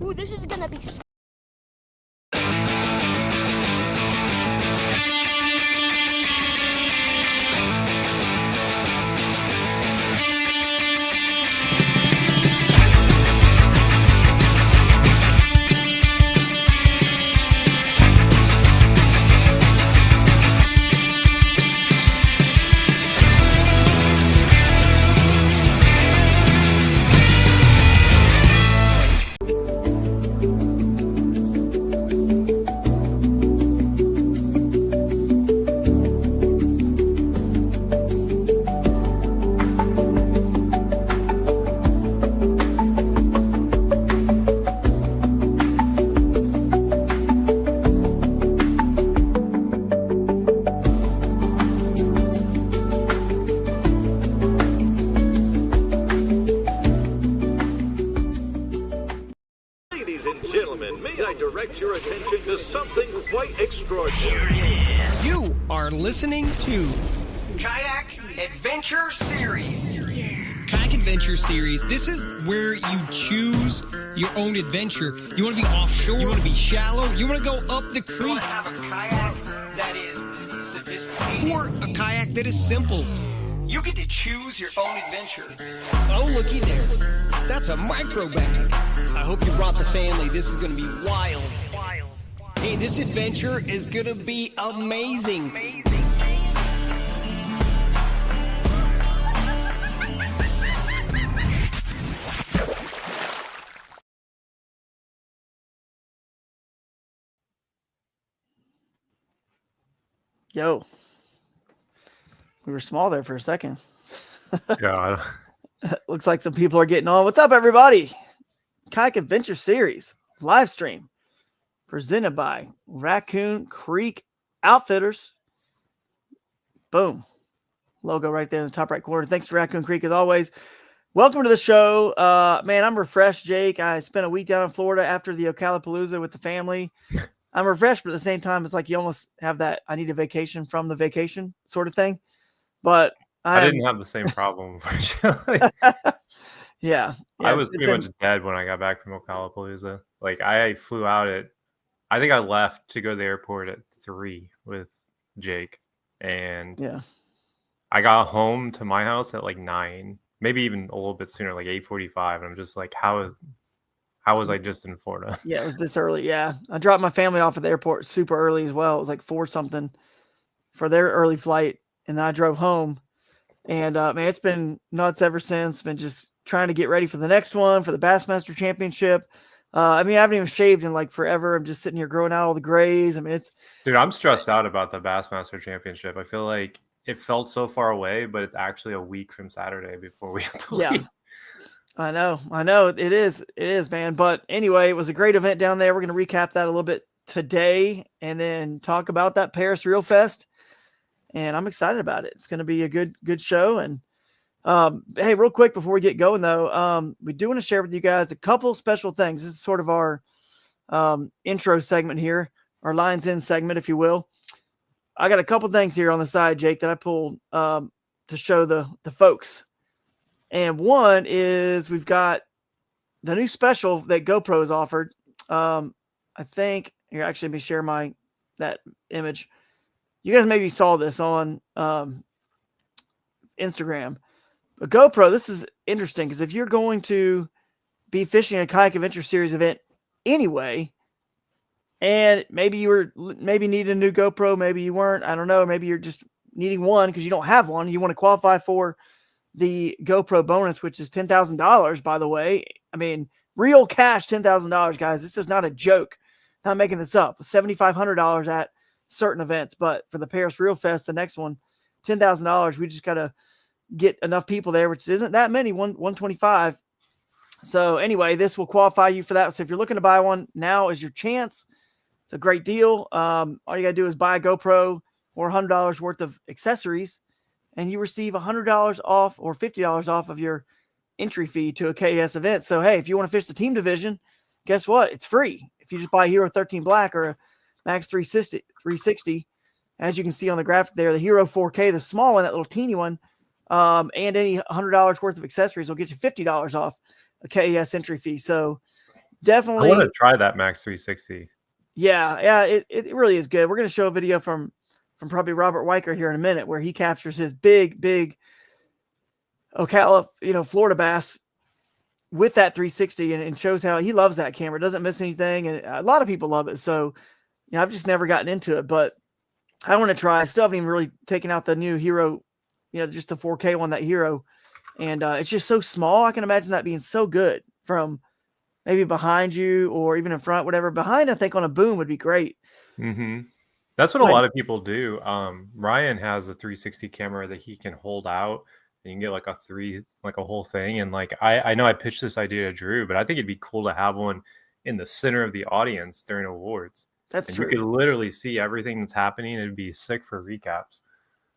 Ooh, this is gonna be. Ladies and gentlemen, may I direct your attention to something quite extraordinary? You are listening to Kayak Adventure Series. Kayak Adventure Series. This is where you choose your own adventure. You want to be offshore. You want to be shallow. You want to go up the creek. You want to have a kayak that is sophisticated. Or a kayak that is simple. You get to choose your own adventure. Oh, looky there. That's a micro bag. I hope you brought the family. This is going to be wild. Hey, this adventure is going to be amazing. Yo, we were small there for a second. God. Looks like some people are getting on. What's up, everybody? Kayak Adventure Series live stream presented by Raccoon Creek Outfitters. Boom. Logo right there in the top right corner. Thanks to Raccoon Creek as always. Welcome to the show. Man, I'm refreshed, Jake. I spent a week down in Florida after the Ocalapalooza with the family. I'm refreshed, but at the same time, it's like you almost have that I need a vacation from the vacation sort of thing. But I didn't have the same problem. Yeah. I was pretty much dead when I got back from Ocalapalooza. Like I flew out I think I left to go to the airport at 3 with Jake. And I got home to my house at like 9, maybe even a little bit sooner, like 8:45. And I'm just like, how was I just in Florida? Yeah, it was this early. Yeah. I dropped my family off at the airport super early as well. It was like 4 something for their early flight. And then I drove home. And man, it's been nuts ever since. Been just trying to get ready for the next one, for the Bassmaster Championship. I mean, I haven't even shaved in like forever. I'm just sitting here growing out all the grays. I mean, Dude, I'm stressed out about the Bassmaster Championship. I feel like it felt so far away, but it's actually a week from Saturday before we have to leave. I know. It is, man. But anyway, it was a great event down there. We're going to recap that a little bit today and then talk about that Paris Reelfest. And I'm excited about it. It's going to be a good show. And hey, real quick before we get going, though, we do want to share with you guys a couple special things. This is sort of our intro segment here, our Lines In segment, if you will. I got a couple things here on the side, Jake, that I pulled to show the folks. And one is we've got the new special that GoPro has offered. I think here, actually, let me share that image. You guys maybe saw this on Instagram. But GoPro, this is interesting because if you're going to be fishing a Kayak Adventure Series event anyway, and maybe you were needing a new GoPro, maybe you weren't, I don't know, maybe you're just needing one because you don't have one, you want to qualify for the GoPro bonus, which is $10,000, by the way. I mean, real cash $10,000, guys. This is not a joke. Not making this up. $7,500 at certain events, but for the Paris Reelfest, the next one, $10,000. We just got to get enough people there, which isn't that many, 125. So anyway, this will qualify you for that. So if you're looking to buy one, now is your chance. It's a great deal. All you got to do is buy a GoPro or $100 worth of accessories, and you receive $100 off or $50 off of your entry fee to a KS event. So, hey, if you want to fish the team division, guess what? It's free. If you just buy a Hero 13 Black or a Max 360, as you can see on the graphic there, the Hero 4K, the small one, that little teeny one, and any $100 worth of accessories will get you $50 off a KS entry fee. So definitely. I want to try that Max 360. Yeah, it really is good. We're going to show a video from probably Robert Weicker here in a minute where he captures his big Ocala, Florida bass with that 360 and shows how he loves that camera. It doesn't miss anything, and a lot of people love it. So, I've just never gotten into it, but I want to try. I still haven't even really taken out the new Hero, just the 4K one, that Hero, and it's just so small. I can imagine that being so good from maybe behind you or even in front, whatever. Behind, I think on a boom would be great. Mm-hmm. That's what a lot of people do. Ryan has a 360 camera that he can hold out. And you can get like a whole thing. And like, I know I pitched this idea to Drew, but I think it'd be cool to have one in the center of the audience during awards. That's true. You could literally see everything that's happening. It'd be sick for recaps.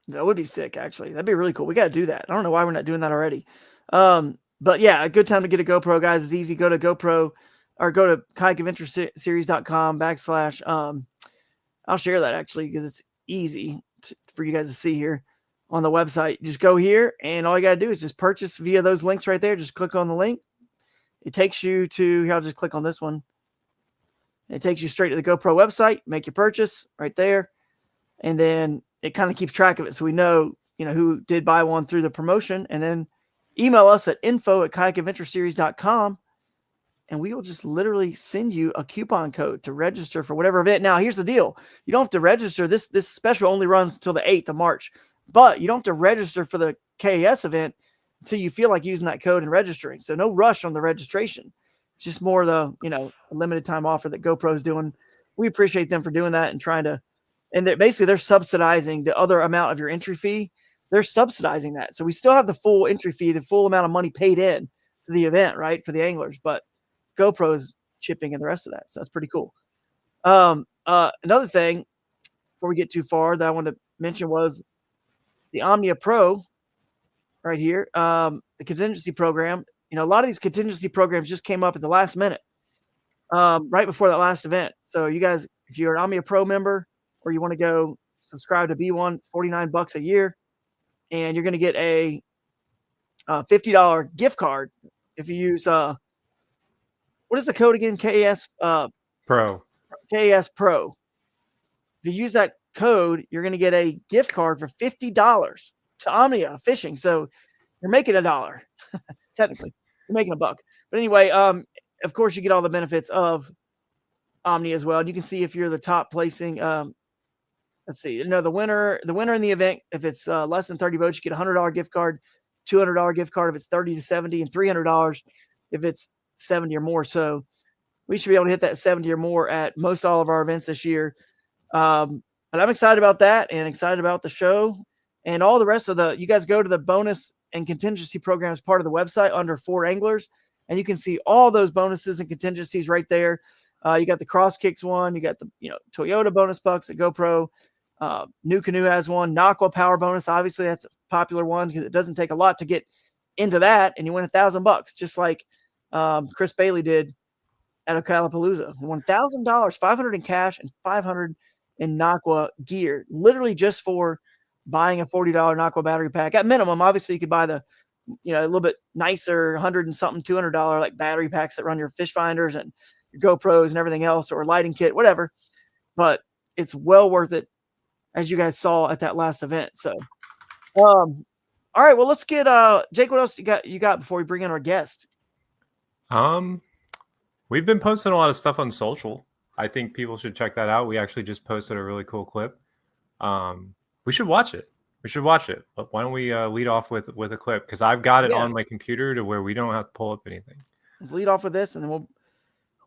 That would be sick, actually. That'd be really cool. We got to do that. I don't know why we're not doing that already. But yeah, a good time to get a GoPro, guys. It's easy. Go to GoPro or go to kayakedventureseries.com/. I'll share that actually because it's easy for you guys to see here on the website. Just go here, and all you got to do is just purchase via those links right there. Just click on the link. It takes you to, I'll just click on this one. It takes you straight to the GoPro website. Make your purchase right there. And then it kind of keeps track of it. So we know, who did buy one through the promotion. And then email us at info@kayakedventureseries.com. And we will just literally send you a coupon code to register for whatever event. Now, here's the deal. You don't have to register. This special only runs until the 8th of March. But you don't have to register for the KAS event until you feel like using that code and registering. So no rush on the registration. It's just more the, a limited time offer that GoPro is doing. We appreciate them for doing that and trying to, and they're subsidizing the other amount of your entry fee. They're subsidizing that. So we still have the full entry fee, the full amount of money paid in to the event, right, for the anglers. But GoPro is chipping in the rest of that. So that's pretty cool. Another thing before we get too far that I want to mention was the Omnia Pro right here, the contingency program. A lot of these contingency programs just came up at the last minute, right before that last event. So you guys, if you're an Omnia Pro member or you want to go subscribe to B1, it's $49 a year, and you're going to get a $50 gift card if you use what is the code again? KAS Pro. KAS Pro. If you use that code, you're going to get a gift card for $50 to Omnia Fishing. So you're making $1 technically. You're making $1. But anyway, of course, you get all the benefits of Omnia as well. And you can see if you're the top placing. Let's see. The winner in the event, if it's less than 30 votes, you get a $100 gift card, $200 gift card if it's 30 to 70, and $300 if it's 70 or more. So we should be able to hit that 70 or more at most all of our events this year. But I'm excited about that and excited about the show and all the rest of you guys go to the bonus and contingency program as part of the website under For Anglers, and you can see all those bonuses and contingencies right there. You got the Cross Kicks one, you got the Toyota bonus bucks at GoPro. New Canoe has one. Naqua Power bonus, obviously that's a popular one because it doesn't take a lot to get into that, and you win $1,000, just like Chris Bailey did at Ocalapalooza. He won $1,000, $500 in cash and $500 in Naqua gear, literally just for buying a $40 Naqua battery pack. At minimum, obviously you could buy the a little bit nicer 100 and something $200 like battery packs that run your fish finders and your GoPros and everything else, or lighting kit, whatever. But it's well worth it, as you guys saw at that last event. So all right, well, let's get Jake, what else you got before we bring in our guest? We've been posting a lot of stuff on social. I think people should check that out. We actually just posted a really cool clip. We should watch it. But why don't we lead off with a clip? Because I've got it on my computer to where we don't have to pull up anything. Let's lead off with this, and then we'll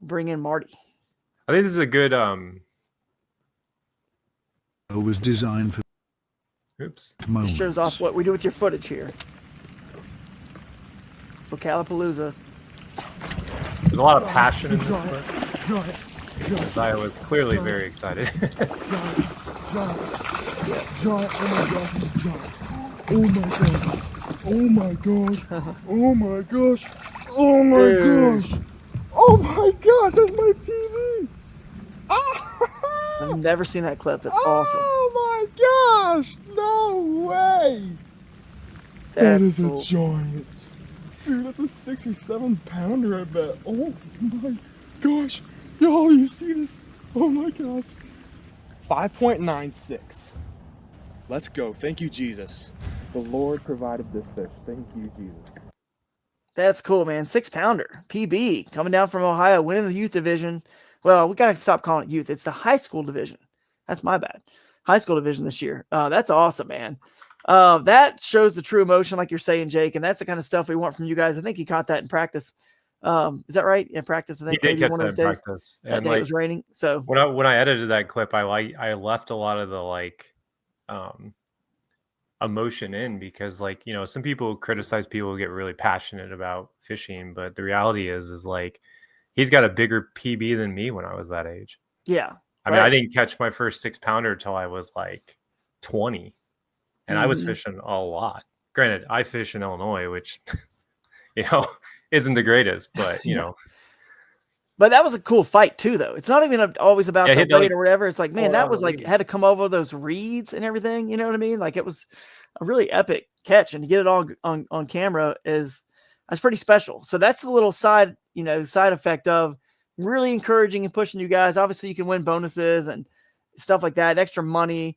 bring in Marty. I think this is a good. It was designed for. Oops. This shows off what we do with your footage here. Ocalapalooza. There's a lot of passion in this clip. I was clearly very excited. Oh my gosh. Oh my gosh. Oh my gosh. Oh my gosh, that's my TV. I've never seen that clip. That's awesome. Oh my gosh. No way. That is a giant. Dude, that's a 6 or 7 pounder, I bet. Oh my. gosh. Yo, you see this? Oh my gosh. 5.96. Let's go. Thank you, Jesus. The Lord provided this fish. Thank you, Jesus. That's cool, man. 6-pounder PB coming down from Ohio, winning the youth division. Well, we got to stop calling it youth. It's the high school division. That's my bad. High school division this year. That's awesome, man. That shows the true emotion, like you're saying, Jake. And that's the kind of stuff we want from you guys. I think you caught that in practice. Is that right? In practice, I think he did maybe catch one of those that in days. practice. That And day it was raining. So when I edited that clip, I left a lot of the emotion in, because some people criticize people who get really passionate about fishing, but the reality is like he's got a bigger PB than me when I was that age. Yeah. I mean, I didn't catch my first 6-pounder till I was like 20, and I was fishing a lot. Granted, I fish in Illinois, which isn't the greatest, but But that was a cool fight too, though. It's not even always about the weight or whatever. It's like, man, that was like, had to come over those reeds and everything. You know what I mean? Like, it was a really epic catch, and to get it all on camera that's pretty special. So that's the little side effect of really encouraging and pushing you guys. Obviously, you can win bonuses and stuff like that, extra money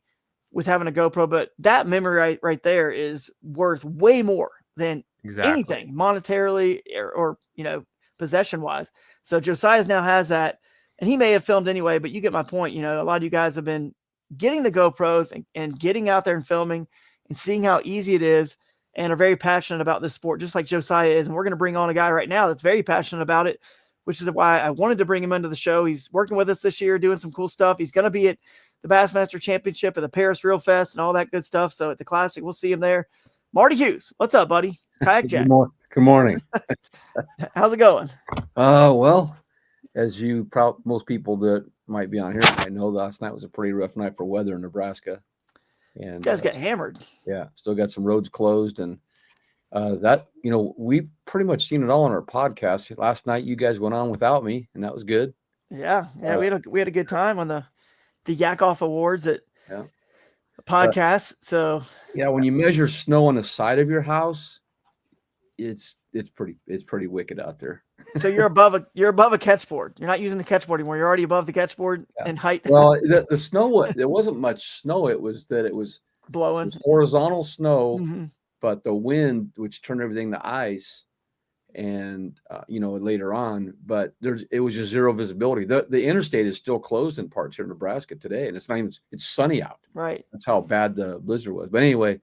with having a GoPro, but that memory right there is worth way more than anything monetarily or possession wise. So Josiah now has that, and he may have filmed anyway, but you get my point. A lot of you guys have been getting the GoPros and getting out there and filming and seeing how easy it is, and are very passionate about this sport, just like Josiah is. And we're going to bring on a guy right now that's very passionate about it, which is why I wanted to bring him into the show. He's working with us this year, doing some cool stuff. He's going to be at the Bassmaster Championship at the Paris Reelfest and all that good stuff. So at the Classic, we'll see him there. Marty Hughes, what's up, buddy? Kayak Jack. Good morning. How's it going? Well, as most people that might be on here might know, last night was a pretty rough night for weather in Nebraska. And you guys got hammered. Yeah, still got some roads closed, and that we've pretty much seen it all on our podcast. Last night you guys went on without me, and that was good. Yeah, we had a good time on the Yak Off Awards at podcast. So yeah, when you measure snow on the side of your house, it's pretty wicked out there. So you're above a catchboard. You're not using the catchboard anymore. You're already above the catchboard in height. Well, the snow, there wasn't much snow. It was blowing. It was horizontal snow, but the wind, which turned everything to ice, and later on, but it was just zero visibility. The interstate is still closed in parts here in Nebraska today, and it's sunny out. Right. That's how bad the blizzard was. But anyway,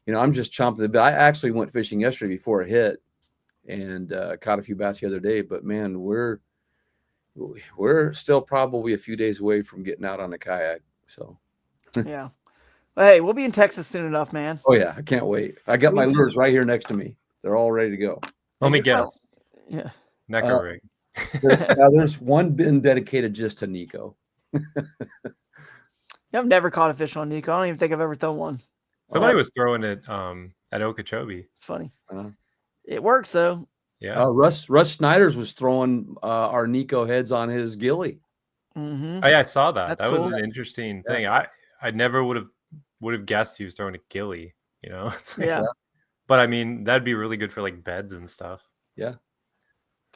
I'm just chomping the bit. I actually went fishing yesterday before it hit, and caught a few bass the other day. But man, we're still probably a few days away from getting out on the kayak. So yeah. Well, hey, we'll be in Texas soon enough, man. Oh yeah, I can't wait. I got my lures right here next to me. They're all ready to go. Let me guess. Yeah. Necker rig. There's one bin dedicated just to Nico. I've never caught a fish on Nico. I don't even think I've ever thrown one. Somebody was throwing it at Okeechobee. It's funny. It works though. Yeah. Russ Snyder's was throwing our Nico heads on his gilly. Mm-hmm. Oh, yeah, I saw that. That's that cool. was an interesting thing. I never would have guessed he was throwing a gilly. Yeah. But I mean, that'd be really good for like beds and stuff. Yeah.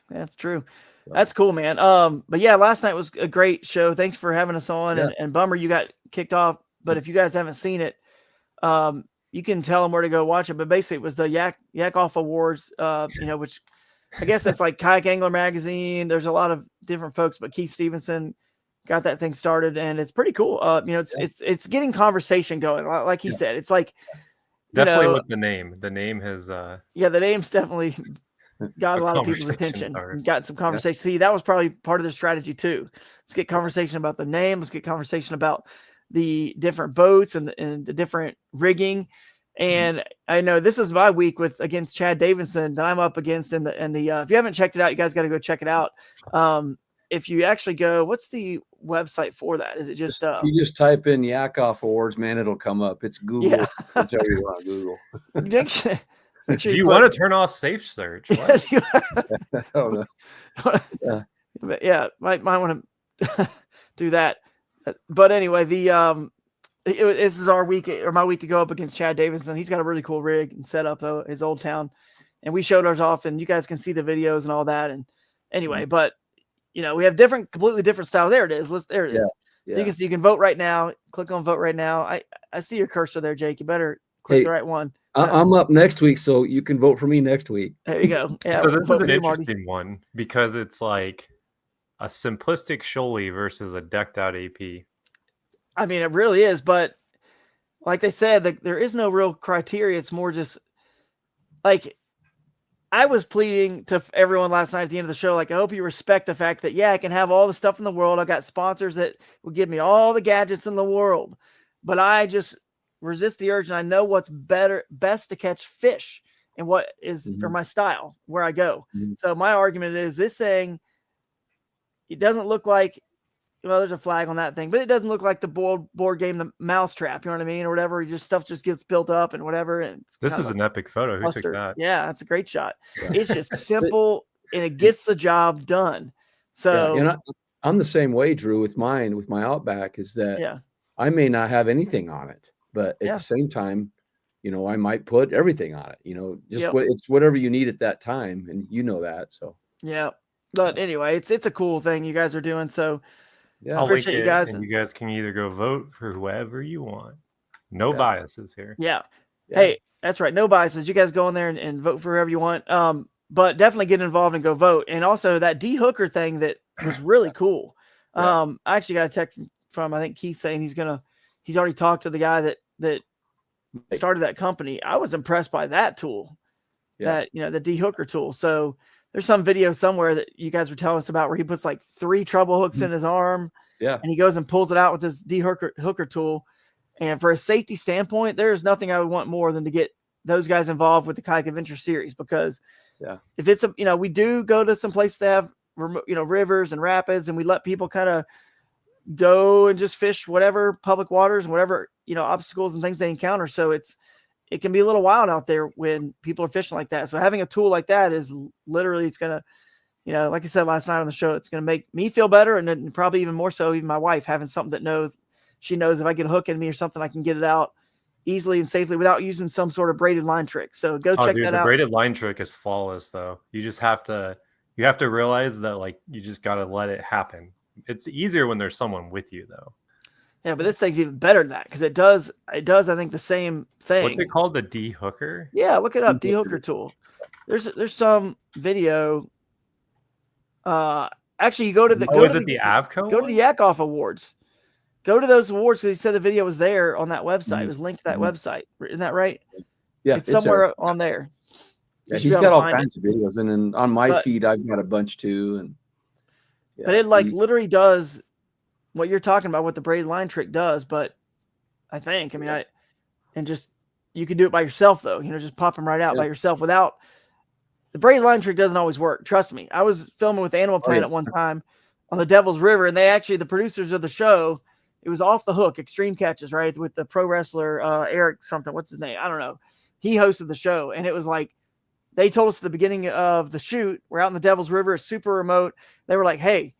That's true. That's cool, man. But yeah, last night was a great show. Thanks for having us on. Yeah. And bummer you got kicked off. But if you guys haven't seen it, you can tell them where to go watch it. But basically, it was the Yak Off Awards. Which I guess that's like Kayak Angler Magazine. There's a lot of different folks, but Keith Stevenson got that thing started, and it's pretty cool. It's getting conversation going. Like he said, it's like definitely with the name. The name has the name's definitely got a lot of people's attention. Got some conversation. Yeah. See, that was probably part of their strategy too. Let's get conversation about the name. Let's get conversation about the different boats and the different rigging. And I know this is my week against Chad Davidson that I'm up against in the if you haven't checked it out, you guys got to go check it out. If you actually go, what's the website for that? Is it just you just type in Yak Off Awards, man, it'll come up. It's Google. Yeah. It's everywhere on Google. Do you want to turn off safe search? Yes, I don't know. Yeah, might want to do that. But anyway, this is our week or my week to go up against Chad Davidson. He's got a really cool rig and set up his Old Town, and we showed ours off, and you guys can see the videos and all that. And anyway, but we have completely different styles. There it is. There it is. Yeah. So you can vote right now. Click on vote right now. I see your cursor there, Jake. You better click the right one. I'm up next week, so you can vote for me next week. There you go. Yeah. So this is an interesting one because it's like a simplistic Sholey versus a decked out AP. I mean, it really is, but like they said, there is no real criteria. It's more just like I was pleading to everyone last night at the end of the show, like, I hope you respect the fact that, I can have all the stuff in the world. I got sponsors that will give me all the gadgets in the world, but I just resist the urge. And I know what's best to catch fish and what is for my style, where I go. So my argument is this thing, it doesn't look like, there's a flag on that thing, but it doesn't look like the board game, the Mousetrap, you know what I mean? Or whatever. Stuff just gets built up and whatever. And this is an epic photo. Who took that? Yeah, that's a great shot. Yeah. It's just simple and it gets the job done. So I'm the same way, Drew, with my Outback is that I may not have anything on it, but at the same time, I might put everything on it, it's whatever you need at that time. And that. So, but anyway, it's a cool thing you guys are doing. So, I'll appreciate you guys. And you guys can either go vote for whoever you want. No biases here. Yeah. Hey, that's right. No biases. You guys go in there and vote for whoever you want. But definitely get involved and go vote. And also that D Hooker thing that was really cool. I actually got a text from, I think Keith saying he's already talked to the guy that started that company. I was impressed by that tool, the D Hooker tool. So there's some video somewhere that you guys were telling us about where he puts like 3 treble hooks in his arm. Yeah. And he goes and pulls it out with his D Hooker tool. And for a safety standpoint, there's nothing I would want more than to get those guys involved with the Kayak Adventure Series, because if it's we do go to some places that have, rivers and rapids, and we let people kind of go and just fish whatever public waters and whatever, obstacles and things they encounter. So it can be a little wild out there when people are fishing like that. So having a tool like that is literally, it's going to, like I said last night on the show, it's going to make me feel better. And then probably even more so, even my wife, having something that she knows if I get a hook in me or something, I can get it out easily and safely without using some sort of braided line trick. So go check that out. The braided line trick is flawless though. You just have to realize that like, you just got to let it happen. It's easier when there's someone with you though. Yeah, but this thing's even better than that because it does, I think, the same thing. What's it called? The D Hooker? Yeah, look it up. D Hooker tool. There's some video. Actually, you go to the the Avco? Go to the Yakov Awards. Go to those awards because he said the video was there on that website. It was linked to that website. Isn't that right? Yeah, it's somewhere on there. Yeah, he's got all kinds of videos, and then on my feed, I've got a bunch too. And but it literally does what you're talking about, what the braided line trick does. But you can do it by yourself though. Just pop them right out by yourself without the braided line trick. Doesn't always work. Trust me. I was filming with Animal Planet one time on the Devil's River, and the producers of the show, it was Off the Hook Extreme Catches, right, with the pro wrestler Eric something. What's his name? I don't know. He hosted the show, and it was like they told us at the beginning of the shoot, we're out in the Devil's River, it's super remote. They were like, "Hey,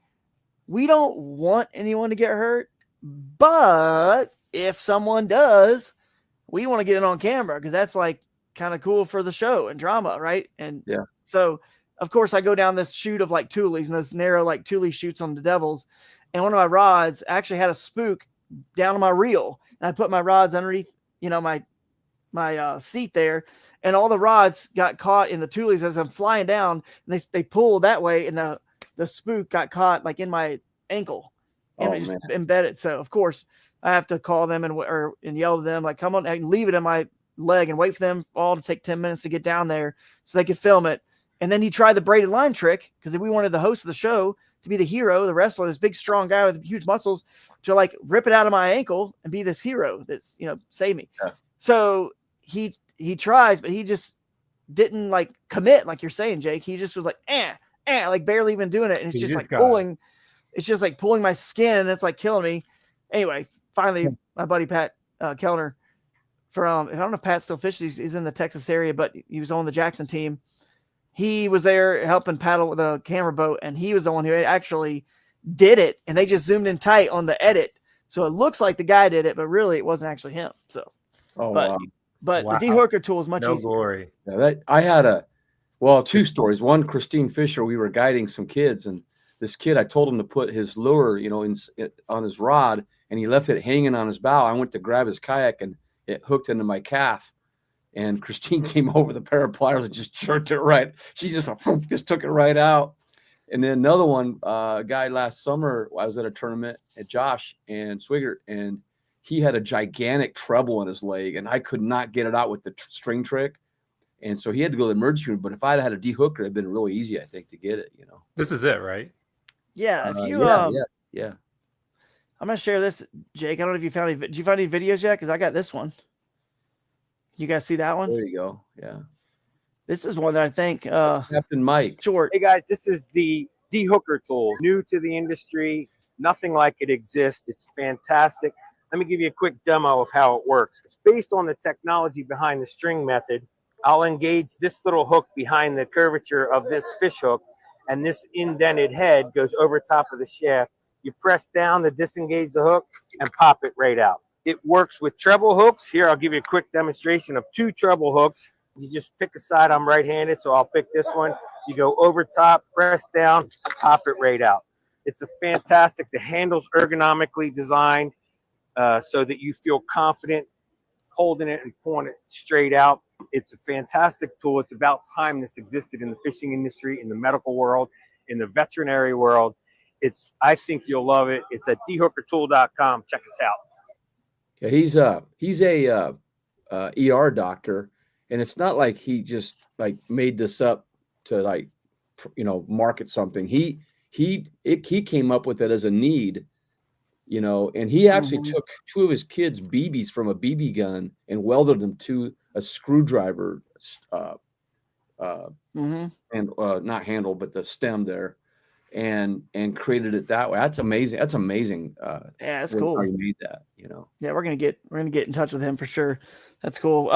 we don't want anyone to get hurt, but if someone does, we want to get it on camera because that's like kind of cool for the show and drama, right?" And so of course I go down this chute of like Thule's and those narrow like Thule chutes on the Devils. And one of my rods actually had a spook down on my reel. And I put my rods underneath, my seat there. And all the rods got caught in the Thule's as I'm flying down. And they pulled that way. And the spook got caught like in my ankle. And it just embedded. So, of course, I have to call them and yell to them, like, come on, and leave it in my leg and wait for them all to take 10 minutes to get down there so they could film it. And then he tried the braided line trick because we wanted the host of the show to be the hero, the wrestler, this big, strong guy with huge muscles to like rip it out of my ankle and be this hero that's, save me. Yeah. So he tries, but he just didn't like commit. Like you're saying, Jake, he just was like, like barely even doing it. And it's just like pulling, it's just like pulling my skin. And it's like killing me. Anyway, finally my buddy, Pat Kellner from, I don't know if Pat still fishes. He's in the Texas area, but he was on the Jackson team. He was there helping paddle with a camera boat, and he was the one who actually did it. And they just zoomed in tight on the edit, so it looks like the guy did it, but really it wasn't actually him. So, but the D Hooker tool is much easier. Glory. Yeah, I had 2 stories. One, Christine Fisher. We were guiding some kids, and this kid, I told him to put his lure, on his rod, and he left it hanging on his bow. I went to grab his kayak, and it hooked into my calf. And Christine came over the pair of pliers and just jerked it right. She just took it right out. And then another one, a guy last summer, I was at a tournament at Josh and Swigert, and he had a gigantic treble in his leg, and I could not get it out with the string trick. And so he had to go to the emergency room. But if I had a dehooker, it'd been really easy, I think, to get it, This is it, right? Yeah. If you, yeah. I'm going to share this, Jake. I don't know if you found did you find any videos yet? Because I got this one. You guys see that one? There you go. Yeah. This is one that I think Captain Mike. Short. Hey guys, this is the dehooker tool, new to the industry. Nothing like it exists. It's fantastic. Let me give you a quick demo of how it works. It's based on the technology behind the string method. I'll engage this little hook behind the curvature of this fish hook, and this indented head goes over top of the shaft. You press down to disengage the hook and pop it right out. It works with treble hooks. Here, I'll give you a quick demonstration of 2 treble hooks. You just pick a side. I'm right-handed, so I'll pick this one. You go over top, press down, pop it right out. It's a fantastic. The handle's ergonomically designed so that you feel confident holding it and pulling it straight out. It's a fantastic tool. It's about time this existed in the fishing industry, in the medical world, in the veterinary world. I think you'll love it. It's at dehookertool.com. Check us out. Yeah, he's a ER doctor, and it's not like he just made this up to market something. He came up with it as a need, and he actually took 2 of his kids' BBs from a BB gun and welded them to a screwdriver and not handle, but the stem there, and created it that way. That's amazing. That's amazing. Yeah, that's cool. How you made that, Yeah, we're gonna get in touch with him for sure. That's cool.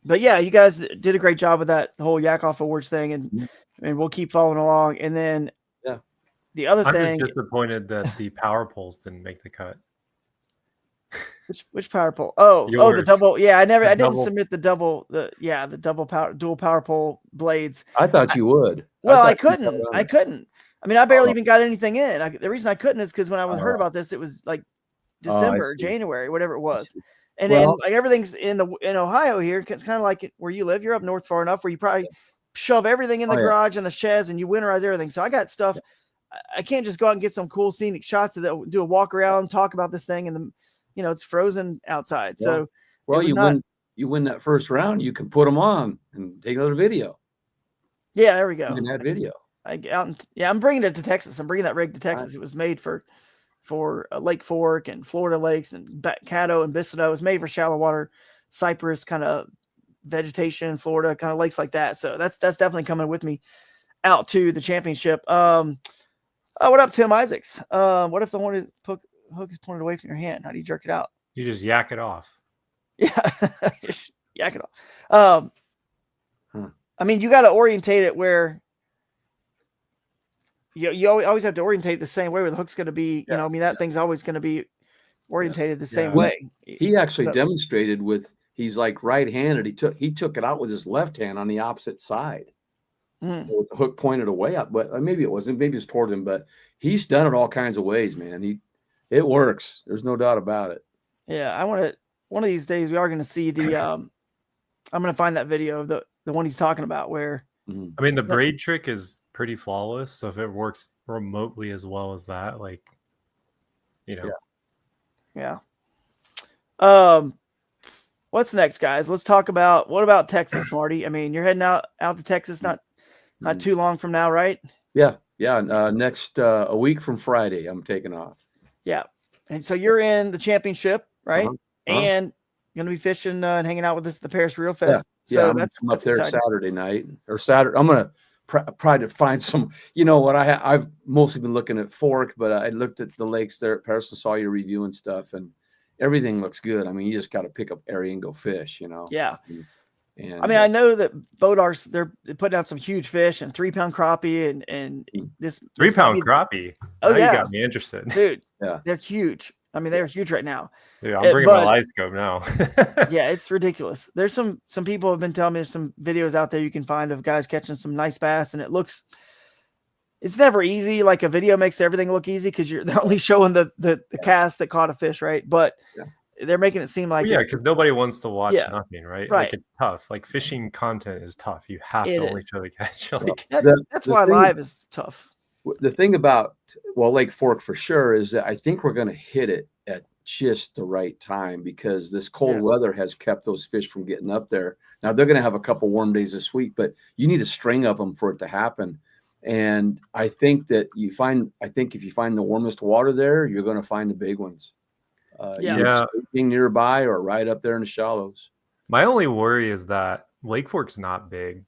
But yeah, you guys did a great job with that whole Yak Off Awards thing, and we'll keep following along. And then the other thing, I'm just disappointed that the power poles didn't make the cut. Which power pole? Oh, the double. Yeah, I didn't submit the double. The double power, dual power pole blades. I thought you would. Well, I couldn't. I mean, I barely even got anything in. The reason I couldn't is because when I heard about this, it was like December, January, whatever it was. And then everything's in Ohio here. It's kind of like where you live. You're up north far enough where you probably shove everything in the garage and the sheds, and you winterize everything. So I got stuff. I can't just go out and get some cool scenic shots of that. Do a walk around, talk about this thing, and it's frozen outside. Yeah. So you win that first round, you can put them on and take another video. Yeah, there we go. In that video. I'm bringing it to Texas. I'm bringing that rig to Texas. It was made for Lake Fork and Florida lakes and Caddo and Bistineau. It was made for shallow water, cypress kind of vegetation, Florida kind of lakes like that. So that's definitely coming with me out to the championship. What up, Tim Isaacs? What if the hook is pointed away from your hand? How do you jerk it out? You just yak it off. Yeah, yak it off. I mean, you got to orientate it where you always have to orientate it the same way where the hook's going to be. That thing's always going to be orientated the same way. He actually demonstrated he's like right-handed. He took it out with his left hand on the opposite side. With the hook pointed away up, but maybe it wasn't. Maybe it's toward him, but he's done it all kinds of ways, man. It works. There's no doubt about it. Yeah, I want to. One of these days, we are going to see the. I'm going to find that video of the one he's talking about where. I mean, the braid trick is pretty flawless. So if it works remotely as well as that, Yeah. What's next, guys? Let's talk about what about Texas, Marty? I mean, you're heading out to Texas not too long from now, right? Yeah. Next a week from Friday, I'm taking off. Yeah, and so you're in the championship, right? And going to be fishing and hanging out with us at the Paris Reelfest. So that's up there exciting. Saturday night or Saturday. I'm going to try to find some. I've mostly been looking at Fork, but I looked at the lakes there at Paris and saw your review and stuff, and everything looks good. I mean, you just got to pick up area and go fish. Yeah. And I mean, I know that Bodar's they're putting out some huge fish and 3-pound crappie and this 3-pound crappie. Oh, you got me interested, dude. Yeah, they're huge. I mean, they're huge right now. Dude, I'm bringing my live scope now. Yeah, it's ridiculous. There's some people have been telling me there's some videos out there you can find of guys catching some nice bass, and it looks it's never easy. Like a video makes everything look easy because they're only showing the cast that caught a fish, right? But they're making it seem like because nobody wants to watch nothing, right? Right. Like it's tough. Like fishing content is tough. You have to only show the catch. Like that's why live is tough. The thing about Lake Fork for sure is that I think we're going to hit it at just the right time because this cold weather has kept those fish from getting up there. Now they're going to have a couple warm days this week, but you need a string of them for it to happen. And I think that if you find the warmest water there, you're going to find the big ones. Either being nearby or right up there in the shallows. My only worry is that Lake Fork's not big.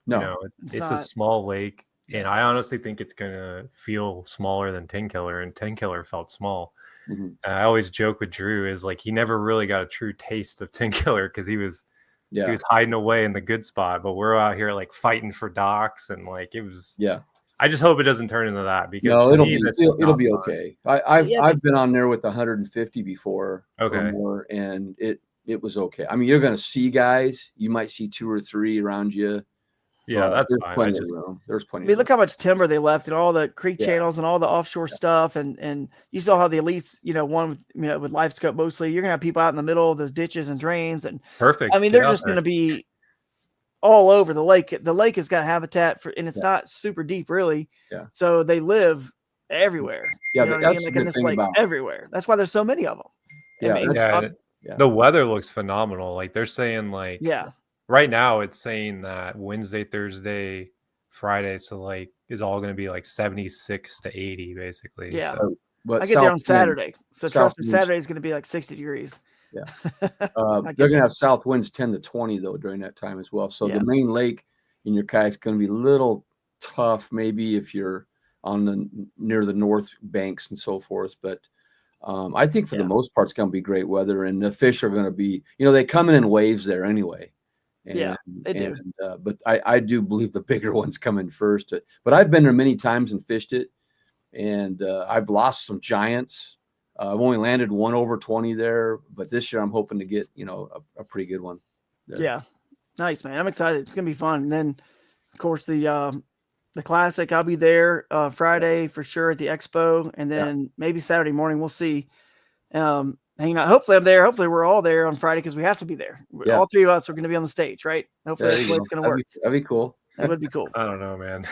No, it's a small lake, and I honestly think it's gonna feel smaller than Tin Killer, and Tin Killer felt small. Mm-hmm. I always joke with Drew is like he never really got a true taste of Tin Killer because he was hiding away in the good spot, but we're out here like fighting for docks and like it was. I just hope it doesn't turn into that because it'll be okay. I've been on there with 150 before, or more, and it was okay. I mean, you're going to see guys. You might see 2 or 3 around you. Yeah, that's there's fine. Plenty of room. There's plenty. I mean, look how much timber they left and all the creek channels and all the offshore stuff, and you saw how the elites, one with live scope mostly. You're gonna have people out in the middle of those ditches and drains and perfect. I mean, they're just gonna be all over the lake. The lake has got habitat and it's not super deep really. Yeah. So they live everywhere. Yeah, you know that's like in this lake everywhere. That's why there's so many of them. The weather looks phenomenal. Like they're saying right now it's saying that Wednesday, Thursday, Friday, so like is all going to be like 76 to 80 basically. Yeah. So, I get there on Saturday. So trust me, Saturday is going to be like 60 degrees. Yeah. They're going to have south winds 10 to 20 though during that time as well. So the main lake in your kayak is going to be a little tough maybe if you're on near the north banks and so forth, but I think for the most part it's going to be great weather, and the fish are going to be, they come in waves there anyway. And, they do. But I do believe the bigger ones come in first. But I've been there many times and fished it, and I've lost some giants. I've only landed one over 20 there, but this year I'm hoping to get a pretty good one there. Yeah, nice, man. I'm excited. It's gonna be fun. And then, of course, the classic. I'll be there Friday for sure at the expo, and then maybe Saturday morning. We'll see. Hanging out. Hopefully I'm there. Hopefully we're all there on Friday because we have to be there. Yeah. All 3 of us are going to be on the stage, right? Hopefully that's the way it's going to work. That'd be cool. That would be cool. I don't know, man.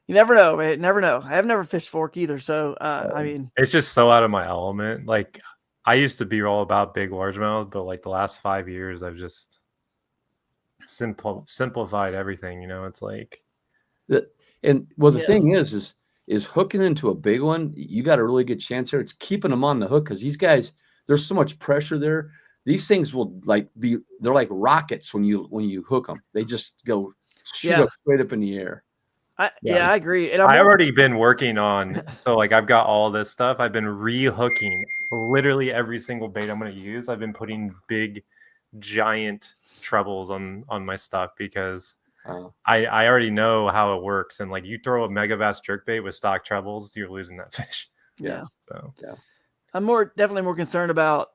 You never know, man. Never know. I've never fished fork either. So, I mean. It's just so out of my element. Like, I used to be all about big largemouth, but like the last 5 years, I've just simplified everything. It's like. The thing is hooking into a big one, you got a really good chance there. It's keeping them on the hook because these guys, there's so much pressure there. These things will they're like rockets when you hook them. They just go shoot up straight up in the air. I agree. And I've already been working on, so like I've got all this stuff. I've been re-hooking literally every single bait I'm going to use. I've been putting big, giant trebles on my stuff because I already know how it works, and like you throw a mega bass jerkbait with stock trebles, you're losing that fish. I'm definitely more concerned about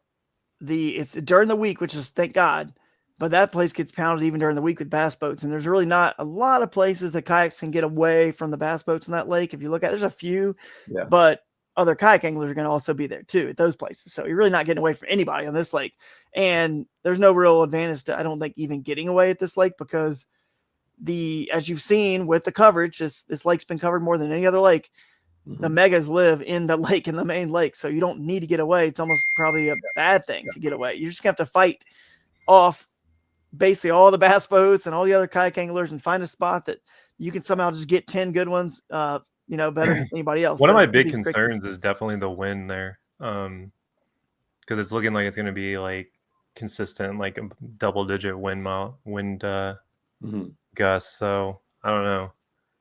it's during the week, which is thank God, but that place gets pounded even during the week with bass boats, and there's really not a lot of places that kayaks can get away from the bass boats in that lake. If you look at, there's a few, but other kayak anglers are going to also be there too at those places. So you're really not getting away from anybody on this lake, and there's no real advantage to I don't think even getting away at this lake because. As you've seen with the coverage, this lake's been covered more than any other lake. Mm-hmm. The megas live in the lake, in the main lake. So you don't need to get away. It's almost probably a bad thing to get away. You're just gonna have to fight off basically all the bass boats and all the other kayak anglers and find a spot that you can somehow just get 10 good ones, better than anybody else. One of my big concerns is definitely the wind there. Because it's looking like it's gonna be like consistent, like a double-digit wind gusts. So I don't know.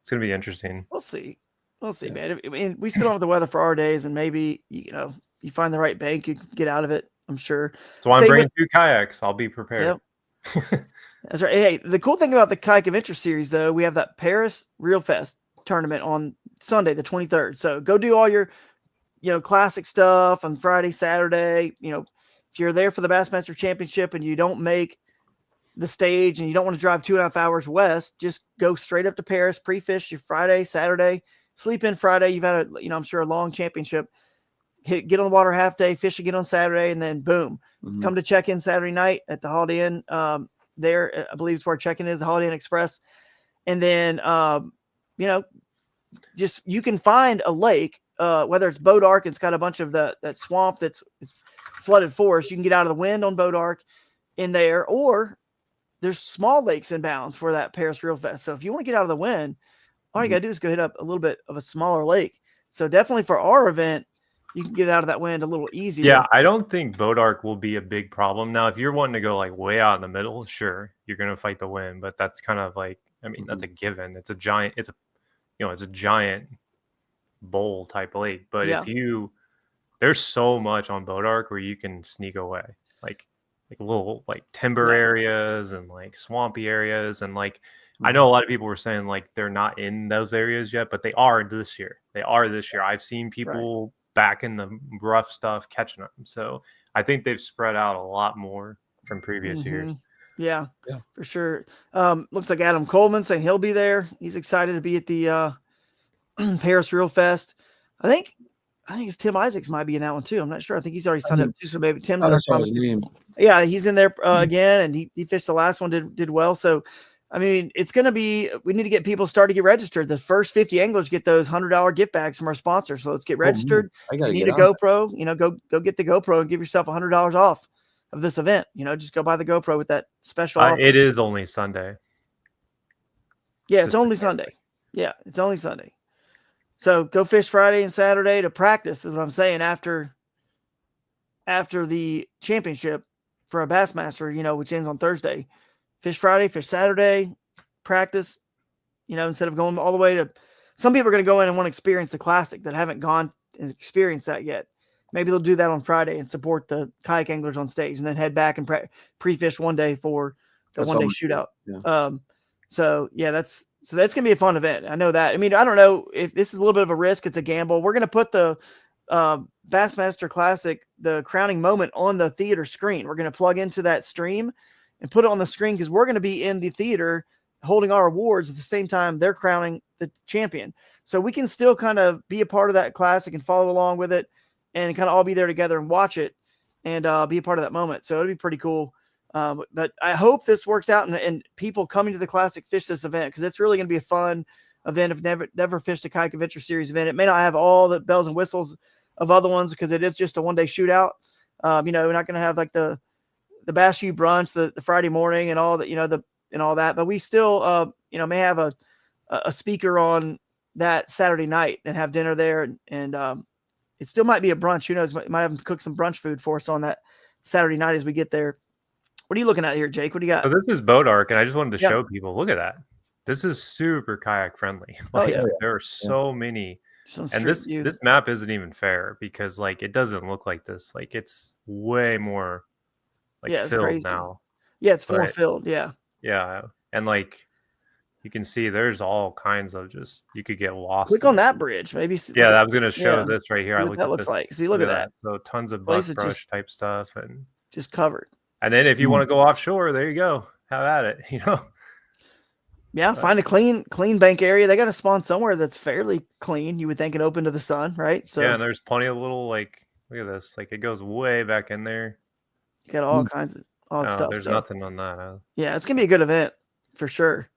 It's gonna be interesting. We'll see, man. I mean, we still don't have the weather for our days, and maybe you find the right bank, you can get out of it. I'm sure. So I'm bringing 2 kayaks. I'll be prepared. Yep. That's right. Hey, the cool thing about the Kayak Adventure Series, though, we have that Paris Reelfest tournament on Sunday, the 23rd. So go do all your, classic stuff on Friday, Saturday. If you're there for the Bassmaster Championship and you don't make the stage and you don't want to drive 2.5 hours west, just go straight up to Paris, pre-fish your Friday, Saturday, sleep in Friday. You've had I'm sure a long championship. Get on the water half day, fish again on Saturday, and then boom, come to check in Saturday night at the Holiday Inn. There, I believe it's where check-in is, the Holiday Inn Express. And then, just you can find a lake, whether it's Boat Ark, it's got a bunch of that swamp it's flooded forest. You can get out of the wind on Boat Ark in there, or there's small lakes in bounds for that Paris Reelfest. So if you want to get out of the wind, all you got to do is go hit up a little bit of a smaller lake. So definitely for our event, you can get out of that wind a little easier. Yeah, I don't think Boat Ark will be a big problem. Now, if you're wanting to go like way out in the middle, sure, you're going to fight the wind, but that's kind of like, I mean, that's a given. It's a giant bowl type lake. But there's so much on Boat Ark where you can sneak away, like little like timber areas and like swampy areas. And like, I know a lot of people were saying like they're not in those areas yet, but they are this year. I've seen people back in the rough stuff catching them. So I think they've spread out a lot more from previous years. Yeah, for sure. Looks like Adam Coleman saying he'll be there. He's excited to be at the Paris Reelfest. I think it's Tim Isaacs might be in that one too. I'm not sure. I think he's already signed up too. So maybe Tim's yeah, he's in there again, and he fished the last one, did well. So I mean, it's going to be, we need to get people started to get registered. The first 50 anglers get those $100 gift bags from our sponsor. So let's get registered. If you need a GoPro, go get the GoPro and give yourself $100 off of this event. Just go buy the GoPro with that special offer. It is only Sunday. Yeah, it's only Sunday. Yeah, it's only Sunday. So go fish Friday and Saturday to practice is what I'm saying after the championship for a Bassmaster, which ends on Thursday. Fish Friday, fish Saturday, practice, instead of going all the way to, some people are going to go in and want to experience the classic that haven't gone and experienced that yet. Maybe they'll do that on Friday and support the kayak anglers on stage and then head back and pre-fish one day for the one-day shootout. Yeah. So that's going to be a fun event. I know that. I mean, I don't know if this is a little bit of a risk. It's a gamble. We're going to put the Bassmaster Classic, the crowning moment, on the theater screen. We're going to plug into that stream and put it on the screen because we're going to be in the theater holding our awards at the same time they're crowning the champion. So we can still kind of be a part of that classic and follow along with it and kind of all be there together and watch it and be a part of that moment. So it'll be pretty cool. But I hope this works out and people coming to the classic fish this event because it's really going to be a fun event. If never fished a Kayak Adventure Series event, it may not have all the bells and whistles of other ones because it is just a one-day shootout. We're not going to have like the Bass U brunch, the Friday morning and all that, and all that, but we still, may have a speaker on that Saturday night and have dinner there. And it still might be a brunch. Who knows? Might have them cook some brunch food for us on that Saturday night as we get there. What are you looking at here, Jake? What do you got? So this is Boat Ark, and I just wanted to show people, look at that. This is super kayak friendly. There are so many. And this map isn't even fair because it doesn't look like this. It's way more it's filled crazy now. Yeah, it's more filled. Yeah. Yeah. And you can see there's all kinds of you could get lost. Click on that bridge. Maybe. Yeah, I was going to show this right here. What that looks like. See, look at that. So tons of brush type stuff and just covered. And then if you want to go offshore, there you go. Have at it, Yeah, find a clean bank area. They got to spawn somewhere that's fairly clean, you would think, and open to the sun, right? So yeah, and there's plenty of little look at this. It goes way back in there. Got all kinds of stuff. There's nothing on that. Yeah, it's gonna be a good event for sure.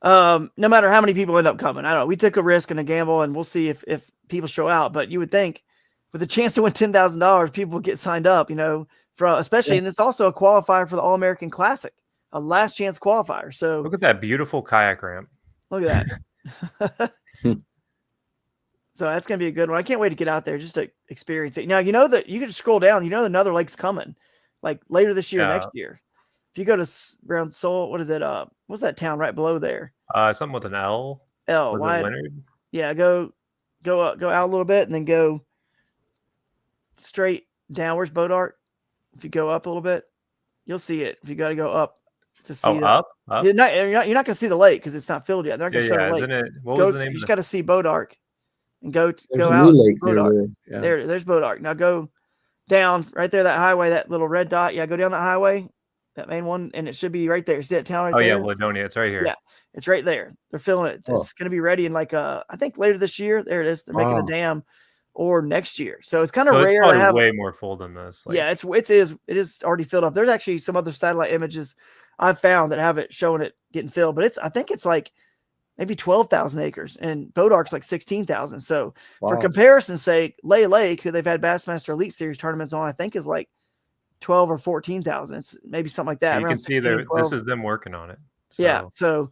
No matter how many people end up coming. I don't know. We took a risk and a gamble, and we'll see if people show out. But you would think with a chance to win $10,000, people will get signed up, especially, and it's also a qualifier for the All-American Classic, a last chance qualifier. So look at that beautiful kayak ramp. Look at that. So that's going to be a good one. I can't wait to get out there just to experience it. Now, that you can just scroll down, another lake's coming later this year, next year. If you go to around Seoul, what is it? What's that town right below there? Something with an L. L. Yeah. Go out a little bit and then go straight down. Where's Boat Ark? If you go up a little bit, you'll see it. If you got to go up to see up. You're not going to see the lake because it's not filled yet. They're not going to show the lake. Isn't it? What was the name? You just got to see Boat Ark and go out. Lake Boat Ark. There's Boat Ark. Now go down right there, that highway, that little red dot. Yeah, go down that highway that main one, and it should be right there. See that town right Oh there? yeah, Ladonia. It's right here. Yeah, it's right there. They're filling it. Oh. It's going to be ready in like I think later this year. There it is. They're making the dam, or next year. So it's kind of rare to have way more full than this. Yeah, it is already filled up. There's actually some other satellite images I've found that have it showing it getting filled, but I think it's like maybe 12,000 acres, and Bodark's like 16,000. So for comparison's sake, Lake, who they've had Bassmaster Elite Series tournaments on, I think is like 12 or 14,000. It's maybe something like that. You can see this is them working on it. So. Yeah, so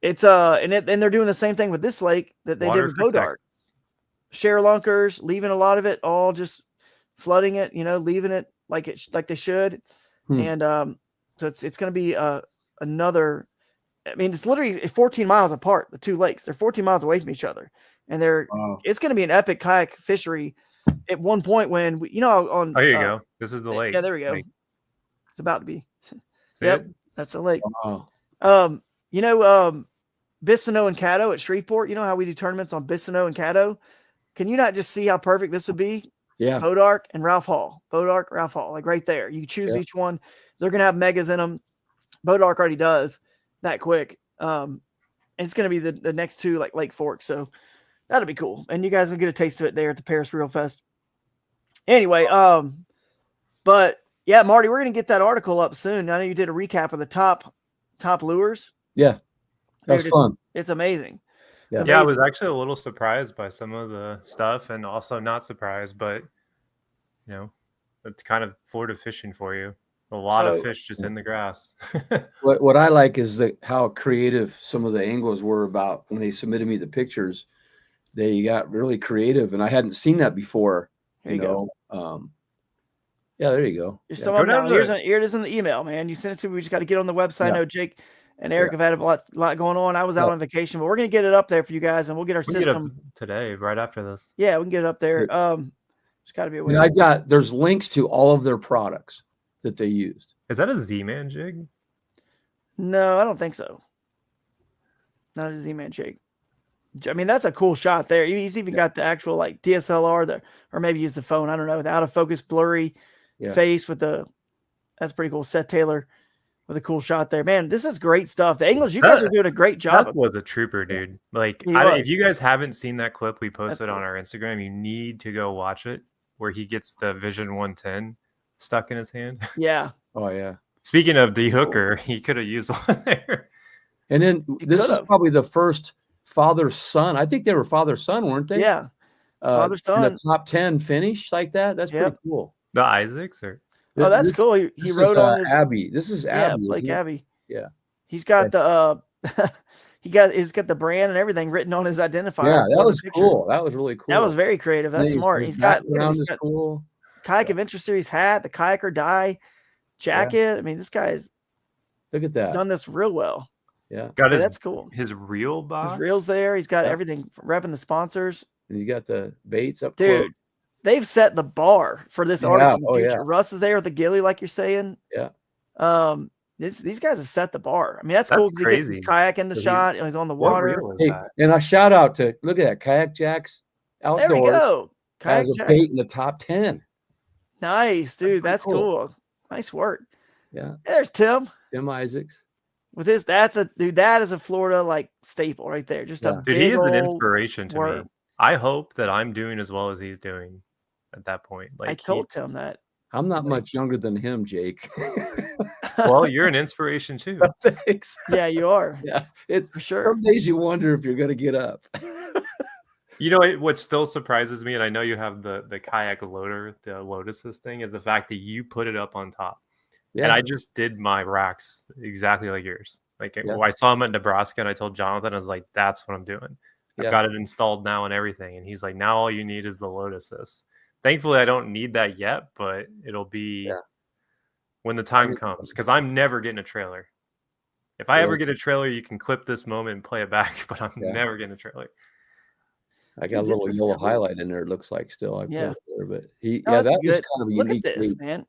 it's and they're doing the same thing with this lake that they did with Bodark. Share lunkers, leaving a lot of it all just flooding it, leaving it like they should. And so it's going to be another. I mean, it's literally 14 miles apart. The two lakes, they're 14 miles away from each other, and it's going to be an epic kayak fishery. At one point, when on here you go. This is the lake. Yeah, there we go. It's about to be. Yep, that's the lake. Wow. Bissano and Caddo at Shreveport. You know how we do tournaments on Bissano and Caddo? Can you not just see how perfect this would be? Yeah. Bodark and Ralph Hall. Bodark, Ralph Hall, like right there. You choose each one. They're going to have megas in them. Bodark already does that quick. And it's going to be the next two, like Lake Fork. So that'll be cool. And you guys will get a taste of it there at the Paris Reelfest. Anyway, but yeah, Marty, we're going to get that article up soon. I know you did a recap of the top lures. Yeah. That's fun. It's amazing. Yeah, I was actually a little surprised by some of the stuff, and also not surprised, but it's kind of Florida fishing for you. A lot of fish just in the grass. What I like is how creative some of the anglers were about when they submitted me the pictures. They got really creative, and I hadn't seen that before. Here you go. Yeah, there you go. Here it is in the email, man. You sent it to me. We just got to get on the website. I know Jake and Eric have had a lot going on. I was out on vacation, but we're going to get it up there for you guys, and we'll get our system today, right after this. Yeah, we can get it up there. It's got to be a way. There's links to all of their products that they used. Is that a Z-Man jig? No, I don't think so. Not a Z-Man jig. I mean, that's a cool shot there. He's even got the actual like DSLR or maybe use the phone. I don't know, with out of focus, blurry face with that's pretty cool. Seth Taylor with a cool shot there, man. This is great stuff. The anglers, you guys are doing a great job. That was a trooper, dude. Like, if you guys haven't seen that clip we posted on our Instagram, you need to go watch it, where he gets the Vision 110 stuck in his hand. Yeah. Oh yeah. Speaking of D-Hooker, he could have used one there. And then this is probably the first father-son. I think they were father-son, weren't they? Yeah. Father-son. The top 10 finish like that. That's pretty cool. The Isaacs or that's cool. He wrote on his Abby. This is Abby. Yeah, Blake Abby. Yeah. He's got the he's got the brand and everything written on his identifier. Yeah, that was cool. That was really cool. That was very creative. That's smart. He's got cool. Kayak Adventure Series hat, the kayaker dye jacket. Yeah. I mean, this guy's look at that. Done this real well. Yeah. That's cool. His reel box. His reel's there. He's got everything repping the sponsors. And you got the baits up. Dude, close. They've set the bar for this article in the future. Yeah. Russ is there with the ghillie, like you're saying. Yeah. These guys have set the bar. I mean, that's cool because he gets his kayak in the shot and he's on the water. Hey, and a shout out to look at that Kayak Jacks Outdoors. There we go. Kayak Jacks. A bait in the top 10. Nice, dude. That's cool. Nice work. Yeah. There's Tim Isaacs. With this, that is a Florida like staple right there. Just a dude, he is an inspiration to me. I hope that I'm doing as well as he's doing at that point. Like I told Tim that. I'm not much younger than him, Jake. Well, you're an inspiration too. Thanks. Yeah, you are. Yeah, for sure. Some days you wonder if you're going to get up. You know what still surprises me, and I know you have the kayak loader, the Lotuses thing, is the fact that you put it up on top. Yeah. And I just did my racks exactly like yours. Like I saw him at Nebraska, and I told Jonathan, I was like, "That's what I'm doing. I've got it installed now and everything." And he's like, "Now all you need is the Lotuses." Thankfully, I don't need that yet, but it'll be when the time comes, because I'm never getting a trailer. If I ever get a trailer, you can clip this moment and play it back, but I'm never getting a trailer. I got a little yellow highlight in there. It looks like still. I put it there, but that was kind of a Look unique at this, bait. man.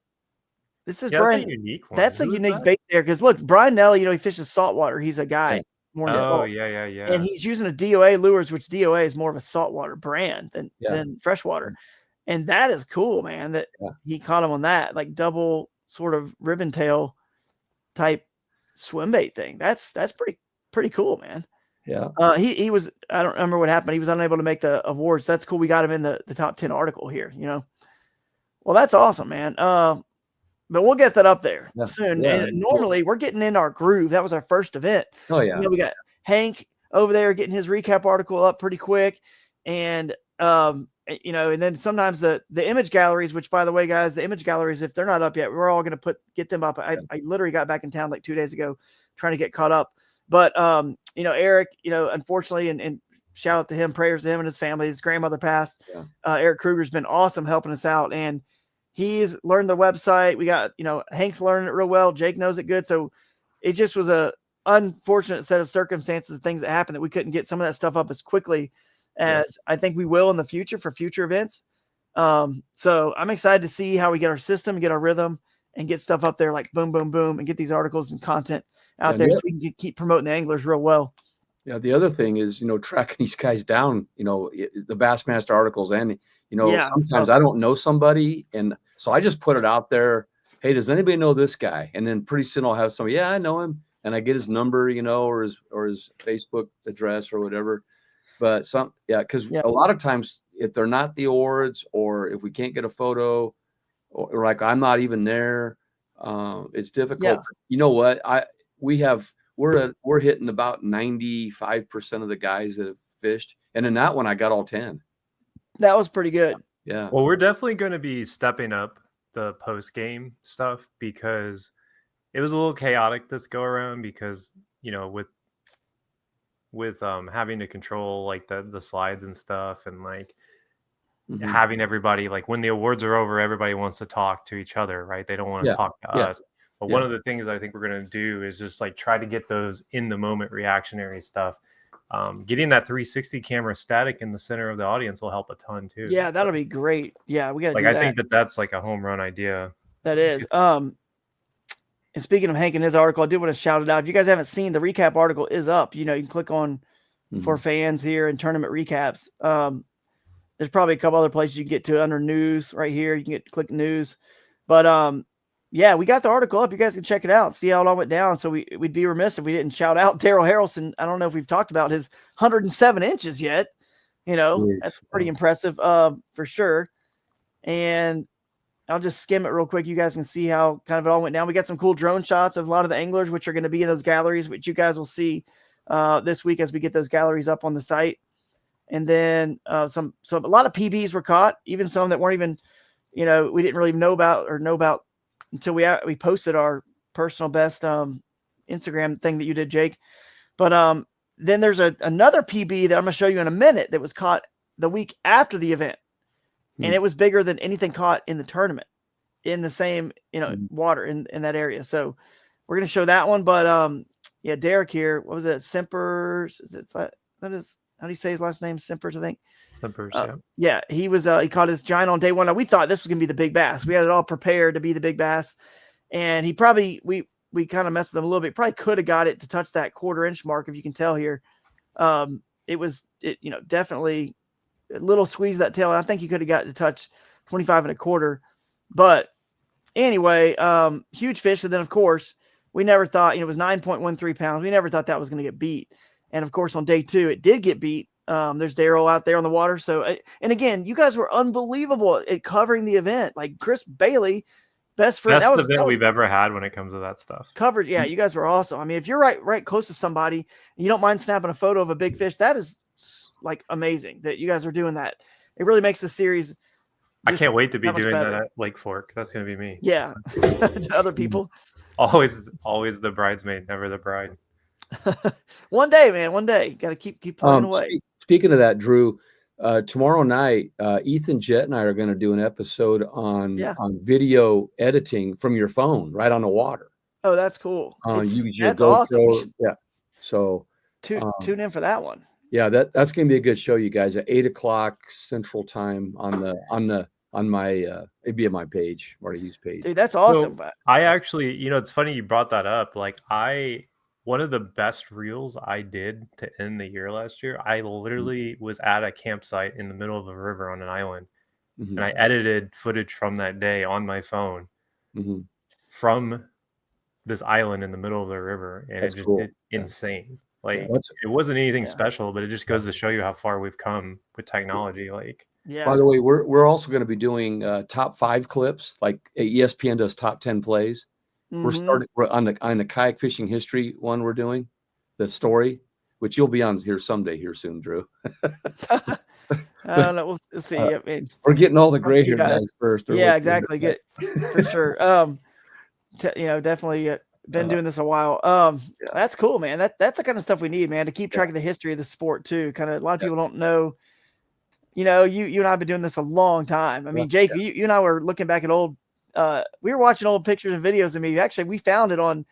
This is Brian. That's a unique one. That's a unique bait there because look, Brian Nelly, he fishes saltwater. He's a guy. More yeah. And he's using a DOA lures, which DOA is more of a saltwater brand than freshwater. And that is cool, man. That he caught him on that, like double sort of ribbon tail type swim bait thing. That's pretty cool, man. Yeah. He was, I don't remember what happened. He was unable to make the awards. That's cool. We got him in the top 10 article here, Well, that's awesome, man. But we'll get that up there soon. Yeah. And normally we're getting in our groove. That was our first event. Oh yeah. We got Hank over there getting his recap article up pretty quick. And, and then sometimes the image galleries, which by the way, guys, the image galleries, if they're not up yet, we're all going to get them up. I literally got back in town like 2 days ago trying to get caught up. But, Eric, unfortunately, and shout out to him, prayers to him and his family. His grandmother passed. Yeah. Eric Kruger's been awesome helping us out. And he's learned the website. We got, Hank's learning it real well. Jake knows it good. So it just was a unfortunate set of circumstances, things that happened that we couldn't get some of that stuff up as quickly as I think we will in the future for future events. So I'm excited to see how we get our system, get our rhythm, and get stuff up there like boom, boom, boom, and get these articles and content out there so we can keep promoting the anglers real well. Yeah. The other thing is, tracking these guys down, the Bassmaster articles and, sometimes I don't know somebody. And so I just put it out there. Hey, does anybody know this guy? And then pretty soon I'll have somebody, yeah, I know him. And I get his number, or his Facebook address or whatever. But because a lot of times if they're not the awards or if we can't get a photo or like I'm not even there, it's difficult. Yeah. You know what? We're hitting about 95% of the guys that have fished. And in that one, I got all 10. That was pretty good. Yeah. Well, we're definitely going to be stepping up the post-game stuff because it was a little chaotic this go around because, with having to control like the slides and stuff and like having everybody, like when the awards are over, everybody wants to talk to each other, right? They don't want to talk to us. But one of the things I think we're going to do is just like try to get those in the moment reactionary stuff. Getting that 360 camera static in the center of the audience will help a ton too. Yeah, that'll be great. Yeah, we got to do that. I think that's like a home run idea. That is. And speaking of Hank and his article, I did want to shout it out. If you guys haven't seen, the recap article is up. You can click on for fans here and tournament recaps. There's probably a couple other places you can get to under news right here. You can click news. But yeah, we got the article up. You guys can check it out and see how it all went down. So we'd be remiss if we didn't shout out Daryl Harrelson. I don't know if we've talked about his 107 inches yet. That's pretty impressive for sure. And I'll just skim it real quick. You guys can see how kind of it all went down. We got some cool drone shots of a lot of the anglers, which are going to be in those galleries, which you guys will see this week as we get those galleries up on the site. And then a lot of PBs were caught, even some that weren't even, we didn't really know about until we posted our personal best Instagram thing that you did, Jake. But then there's another PB that I'm going to show you in a minute that was caught the week after the event. And it was bigger than anything caught in the tournament in the same, water in that area. So we're going to show that one. But yeah, Derek here, what was it? Simpers. That is, how do you say his last name? Simpers, I think. Simpers, yeah. Yeah, he was, he caught his giant on day one. Now, we thought this was going to be the big bass. We had it all prepared to be the big bass. And he probably, we kind of messed with him a little bit. Probably could have got it to touch that 1/4 inch mark, if you can tell here. It was, definitely a little squeeze that tail. I think he could have got to touch 25 1/4. But anyway, huge fish. And then, of course, we never thought, it was 9.13 pounds. We never thought that was going to get beat. And, of course, on day 2, it did get beat. There's Daryl out there on the water. So, and again, you guys were unbelievable at covering the event. Like Chris Bailey, best friend. Best event we've ever had when it comes to that stuff. Covered. Yeah, you guys were awesome. I mean, if you're right close to somebody and you don't mind snapping a photo of a big fish, that is like amazing that you guys are doing that. It really makes the series. I can't wait to be doing that at Lake Fork. That's going to be me. Yeah. To other people. Always the bridesmaid, never the bride. One day, man, one day. Got to keep plugging away. Speaking of that, Drew, tomorrow night, Ethan Jett and I are going to do an episode on video editing from your phone right on the water. Oh, that's cool. That's GoPro. Awesome. Yeah. So tune in for that one. Yeah, that's going to be a good show, you guys, at 8:00 Central Time on my it'd be on my page, Marty Hughes page. Dude, that's awesome. So I actually, it's funny you brought that up. Like one of the best reels I did to end the year last year, I literally was at a campsite in the middle of a river on an island, and I edited footage from that day on my phone from this island in the middle of the river, and That's it just cool. did insane. Like That's- it wasn't anything special, but it just goes to show you how far we've come with technology. Like, By the way, we're also going to be doing top 5 clips, like ESPN does top 10 plays. We're on the kayak fishing history one we're doing, the story, which you'll be on here someday here soon, Drew. I don't know. We'll see. I mean, we're getting all the gray hair guys first. Yeah, exactly. Get it for sure. Definitely been doing this a while. That's cool, man. That's the kind of stuff we need, man, to keep track of the history of the sport too. Kind of a lot of people don't know. You know, you and I have been doing this a long time. I mean, Jake, you and I were looking back at old. We were watching old pictures and videos of me. Actually, we found it on.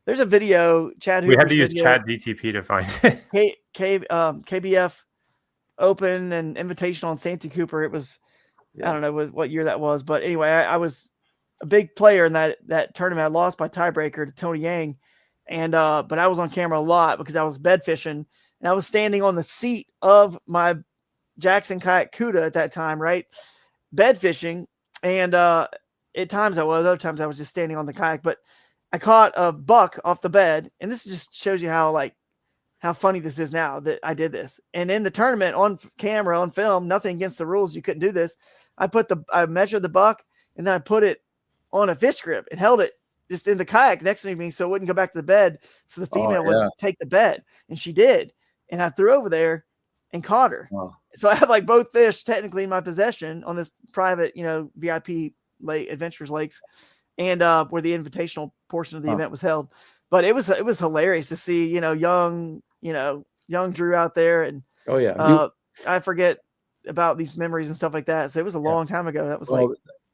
There's a video. Chad. We had to use Chad DTP to find it. KBF Open and Invitational on Santee Cooper. It was. I don't know what year that was, but anyway, I was a big player in that tournament. I lost by tiebreaker to Tony Yang, and but I was on camera a lot because I was bed fishing and I was standing on the seat of my Jackson kayak Cuda at that time, right? Bed fishing, and at times I was, other times I was just standing on the kayak. But I caught a buck off the bed, and this just shows you how funny this is now that I did this. And in the tournament on camera, on film, nothing against the rules, you couldn't do this. I measured the buck, and then I put it on a fish grip and held it just in the kayak next to me so it wouldn't go back to the bed, so the female would take the bed, and she did. And I threw over there and caught her. So I have like both fish technically in my possession on this private, VIP lake, Adventures Lakes, and where the invitational portion of the event was held. But it was hilarious to see, young Drew out there, and I forget about these memories and stuff like that. So it was a long time ago. That was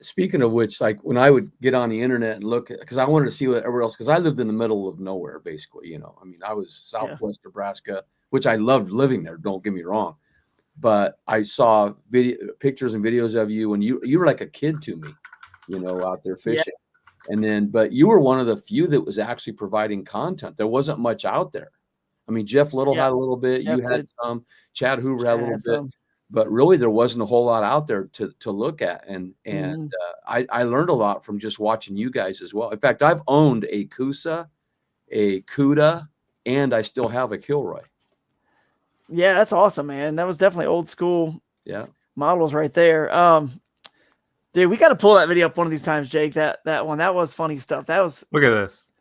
speaking of which, like when I would get on the internet and look, because I wanted to see what everywhere else, because I lived in the middle of nowhere, basically, I mean, I was Southwest Nebraska, which I loved living there. Don't get me wrong. But I saw pictures and videos of you when you were like a kid to me, out there fishing. And then, but you were one of the few that was actually providing content. There wasn't much out there. I mean, Jeff Little had a little bit. You had some. Chad Hoover had a little bit. But really, there wasn't a whole lot out there to look at. And I learned a lot from just watching you guys as well. In fact, I've owned a Coosa, a Cuda, and I still have a Kilroy. Yeah, that's awesome, man. That was definitely old school models right there. Dude, we got to pull that video up one of these times, Jake. That one, that was funny stuff. That was. Look at this.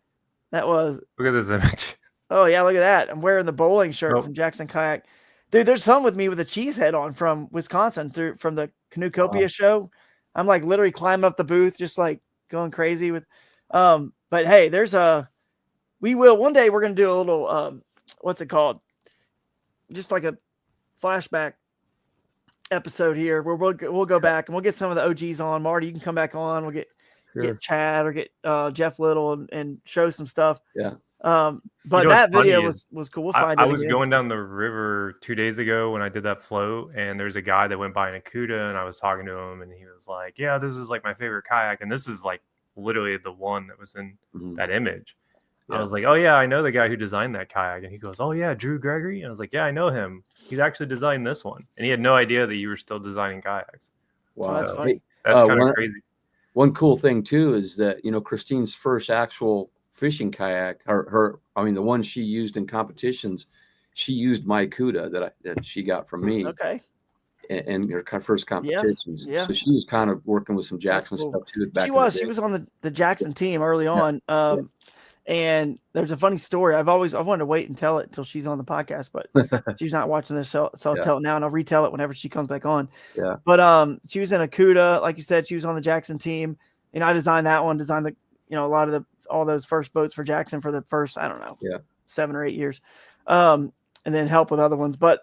That was. Look at this image. Oh yeah, look at that. I'm wearing the bowling shirt from Jackson Kayak. Dude, there's some with me with a cheese head on from Wisconsin from the Canoecopia show. I'm like literally climbing up the booth, just like going crazy with. But hey, one day we're gonna do a little what's it called? Just like a flashback episode here where we'll go back and we'll get some of the OGs on. Marty, you can come back on. We'll get Chad or get Jeff Little and show some stuff. Yeah. But that video was cool. We'll find it. I was going down the river 2 days ago when I did that float, and there's a guy that went by in a Cuda, and I was talking to him, and he was like, "Yeah, this is like my favorite kayak, and this is like literally the one that was in that image." I was like, "Oh yeah, I know the guy who designed that kayak," and he goes, "Oh yeah, Drew Gregory," and I was like, "Yeah, I know him. He's actually designed this one," and he had no idea that you were still designing kayaks. Wow, that's funny. That's kind of crazy. One cool thing too is that Christine's first actual fishing kayak, the one she used in competitions, she used my Cuda that she got from me. Okay. And her first competitions. Yeah. So she was kind of working with some Jackson stuff too. She was on the Jackson team early on. And there's a funny story. I wanted to wait and tell it until she's on the podcast, but she's not watching this, so I'll tell it now, and I'll retell it whenever she comes back on. Yeah. But she was in a Cuda, like you said. She was on the Jackson team, and I designed that one. Designed a lot of all those first boats for Jackson for the first 7 or 8 years, and then help with other ones. But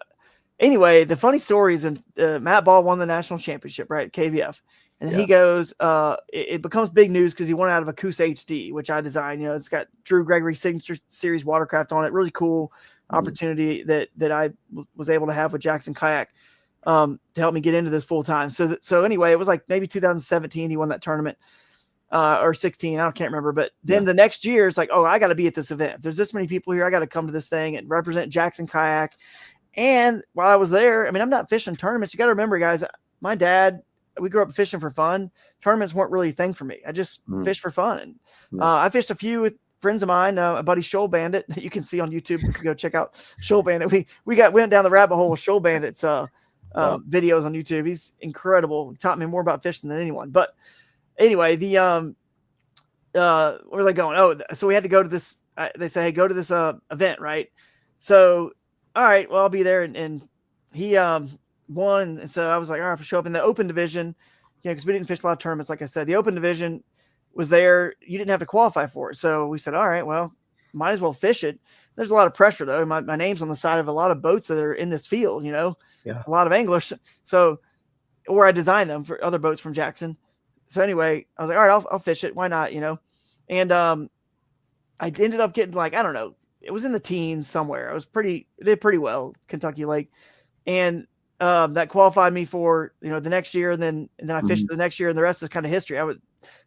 anyway, the funny story is, Matt Ball won the national championship, right, at KVF. And he goes, it becomes big news because he won out of a Coosa HD, which I designed. It's got Drew Gregory Signature Series watercraft on it. Really cool opportunity that I was able to have with Jackson Kayak to help me get into this full time. So anyway, it was like maybe 2017 he won that tournament, or 16, I can't remember. But then the next year it's like, oh, I got to be at this event. If there's this many people here, I got to come to this thing and represent Jackson Kayak. And while I was there, I mean, I'm not fishing tournaments. You got to remember, guys, my dad. We grew up fishing for fun. Tournaments weren't really a thing for me. I just fished for fun. And I fished a few friends of mine, a buddy Shoal Bandit that you can see on YouTube. You can go check out Shoal Bandit. We went down the rabbit hole with Shoal Bandit's videos on YouTube. He's incredible. He taught me more about fishing than anyone. But anyway, where were they going? Oh, so we had to go to this. They said, hey, go to this event, right? So, all right, well, I'll be there. And he won. And so I was like, all right, I'll show up in the open division, because we didn't fish a lot of tournaments. Like I said, the open division was there. You didn't have to qualify for it. So we said, all right, well, might as well fish it. There's a lot of pressure, though. My name's on the side of a lot of boats that are in this field, a lot of anglers. So, or I designed them for other boats from Jackson. So anyway, I was like, all right, I'll fish it. Why not, And I ended up getting I don't know, it was in the teens somewhere. I did pretty well, Kentucky Lake. And that qualified me for, the next year. And then I fished the next year, and the rest is kind of history. I would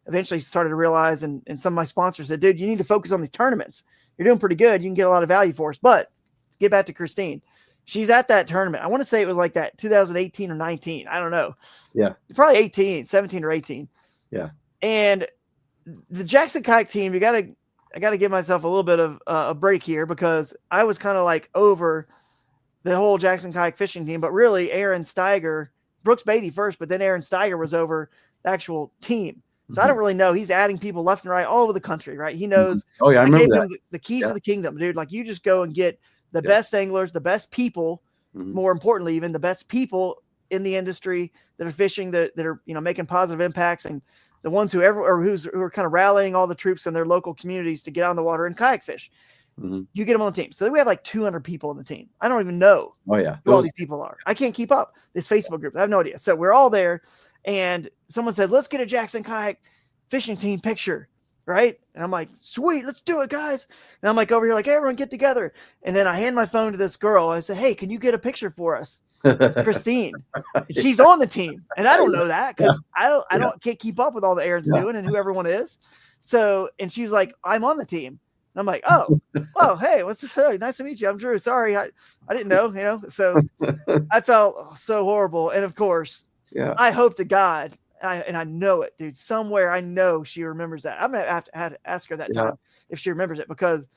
eventually started to realize, and some of my sponsors said, dude, you need to focus on these tournaments. You're doing pretty good. You can get a lot of value for us. But to get back to Christine, she's at that tournament. I want to say it was like that 2018 or 19. I don't know. Yeah. Probably 17 or 18. Yeah. And the Jackson Kayak team, I got to give myself a little bit of a break here, because I was kind of over the whole Jackson Kayak fishing team, but really Aaron Steiger, Brooks Beatty first, but then Aaron Steiger was over the actual team. So I don't really know. He's adding people left and right all over the country, right? He knows. Oh yeah, I remember that. Him the keys to the kingdom, dude. You just go and get the best anglers, the best people, more importantly, even the best people in the industry that are fishing, that are making positive impacts, and the ones who are kind of rallying all the troops in their local communities to get on the water and kayak fish. You get them on the team. So we have 200 people on the team. I don't even know who all these people are. I can't keep up this Facebook group. I have no idea. So we're all there, and someone said, let's get a Jackson Kayak fishing team picture. Right. And I'm like, sweet, let's do it, guys. And I'm over here, everyone get together. And then I hand my phone to this girl. I say, hey, can you get a picture for us? It's Christine. And she's on the team. And I don't know that, because can't keep up with all the Aaron's doing and who everyone is. So, and she was like, I'm on the team. And I'm like, oh, hey, what's this? Hey, nice to meet you. I'm Drew. Sorry. I didn't know, So I felt so horrible. And of course, I hope to God, and I know it, dude, somewhere I know she remembers that. I'm going to have to ask her that time if she remembers it, because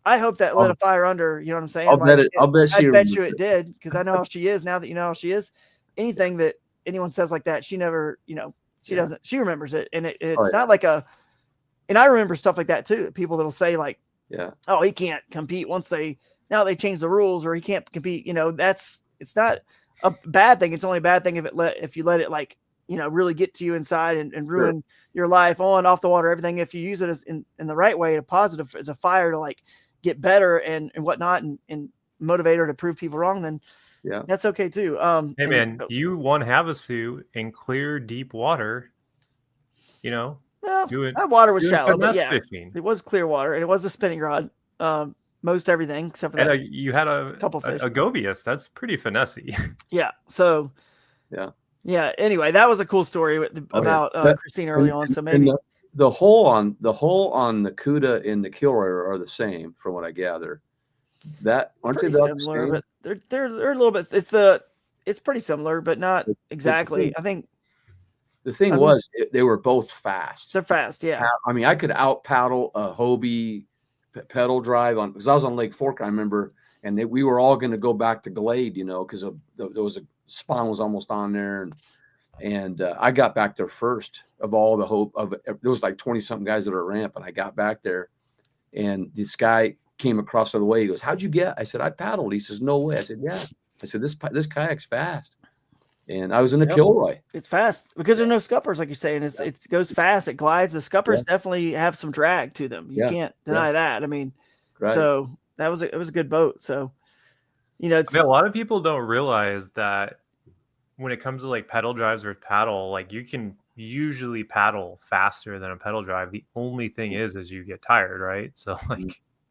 I hope that lit a fire under, you know what I'm saying? I'll bet you it did, because I know how she is now that you know how she is. Anything that anyone says like that, she never, she doesn't, she remembers it. And it's not and I remember stuff like that too. People that'll say oh, he can't compete now they change the rules, or he can't compete. It's not a bad thing. It's only a bad thing if you let it really get to you inside and ruin your life on, off the water, everything. If you use it as in the right way, a positive, as a fire to get better and whatnot, and motivate her to prove people wrong, then that's okay too. Hey man, you won Havasu in clear, deep water, that water was shallow, but fishing. It was clear water, and it was a spinning rod. Most everything except for that. You had a couple fish. A Gobius. That's pretty finessey. Yeah. So. Yeah. Anyway, that was a cool story about Christine early on. So maybe the hole on the Cuda and the Kilroy are the same, from what I gather. That aren't they similar, but they're a little bit. It's pretty similar, but not exactly. I think. The thing was, they were both fast. They're fast, yeah. I mean, I could out paddle a Hobie pedal drive because I was on Lake Fork, I remember, and we were all going to go back to Glade, because there was a spawn was almost on there, and I got back there first of all the hope of it. There was 20 something guys at a ramp, and I got back there, and this guy came across the way. He goes, "How'd you get?" I said, "I paddled." He says, "No way." I said, "Yeah." I said, "This kayak's fast." And I was in a Kilroy. It's fast because there's no scuppers, like you say, and it goes fast. It glides. The scuppers definitely have some drag to them. You can't deny that. I mean, so it was a good boat. So, a lot of people don't realize that when it comes to pedal drives or paddle, you can usually paddle faster than a pedal drive. The only thing is you get tired, right? So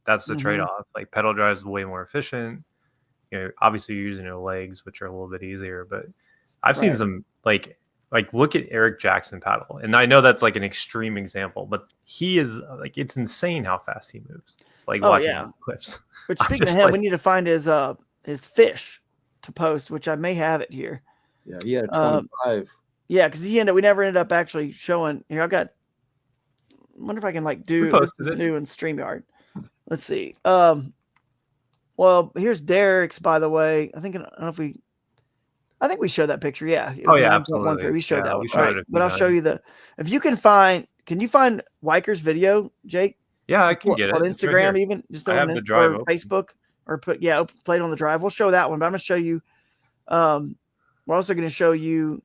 that's the trade-off. Pedal drives way more efficient. Obviously you're using your legs, which are a little bit easier, but I've seen some look at Eric Jackson paddle, and I know that's an extreme example, but he is it's insane how fast he moves. Watching clips. But speaking of him, we need to find his fish to post, which I may have it here. Yeah, he had a 25. Yeah, because we never ended up actually showing. Here, I've got wonder if I can like do this posted is it. new in StreamYard. Let's see. Well, here's Derek's, by the way. I don't know if I think we showed that picture. Yeah. It Oh was yeah, 9.13. absolutely. We showed Yeah, that we one. showed All it right. a few But I'll show times. you can you find Weiker's video, Jake? Yeah, I can get it. On It's right Instagram, here. even just I on have the drive or open. Facebook, or play it on the drive. We'll show that one, but I'm going to show you. We're also going to show you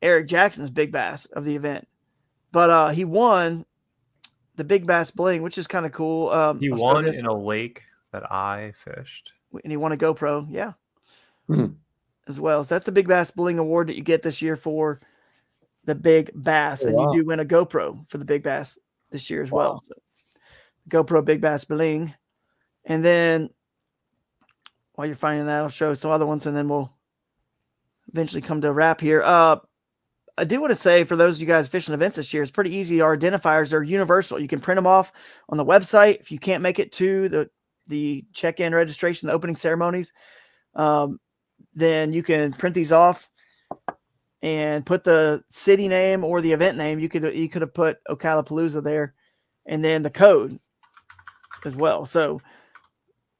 Eric Jackson's big bass of the event, but he won the big bass bling, which is kind of cool. He I'll show won this. in a lake that I fished. And he won a GoPro, yeah, Mhm. as well. So that's the big bass bling award that you get this year for the big bass, and wow. you do win a GoPro for the big bass this year as well. So GoPro big bass bling, and then while you're finding that, I'll show some other ones, and then we'll eventually come to a wrap here. I do want to say, for those of you guys fishing events this year, it's pretty easy. Our identifiers are universal. You can print them off on the website. If you can't make it to the check-in registration, the opening ceremonies, then you can print these off and put the city name or the event name. You could have put Ocalapalooza there, and then the code as well. So,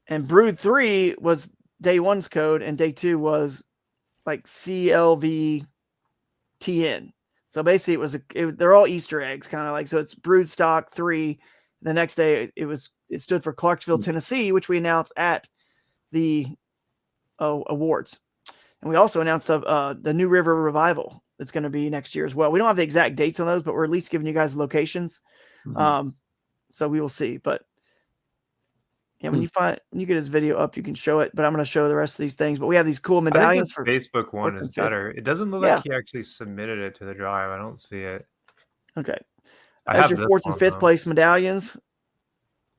and Brood 3 was day one's code, and day 2 was like CLVTN. So basically, they're all Easter eggs, kind of like. So it's Brood Stock 3. The next day, it stood for Clarksville, Tennessee, which we announced at the awards. And we also announced the New River Revival that's going to be next year as well. We don't have the exact dates on those, but we're at least giving you guys the locations. So we will see. But yeah, when you get his video up, you can show it. But I'm going to show the rest of these things. But we have these cool medallions I think the Facebook one is better. It doesn't look like he actually submitted it to the drive. I don't see it. Okay. I As have your 4th and 5th place medallions.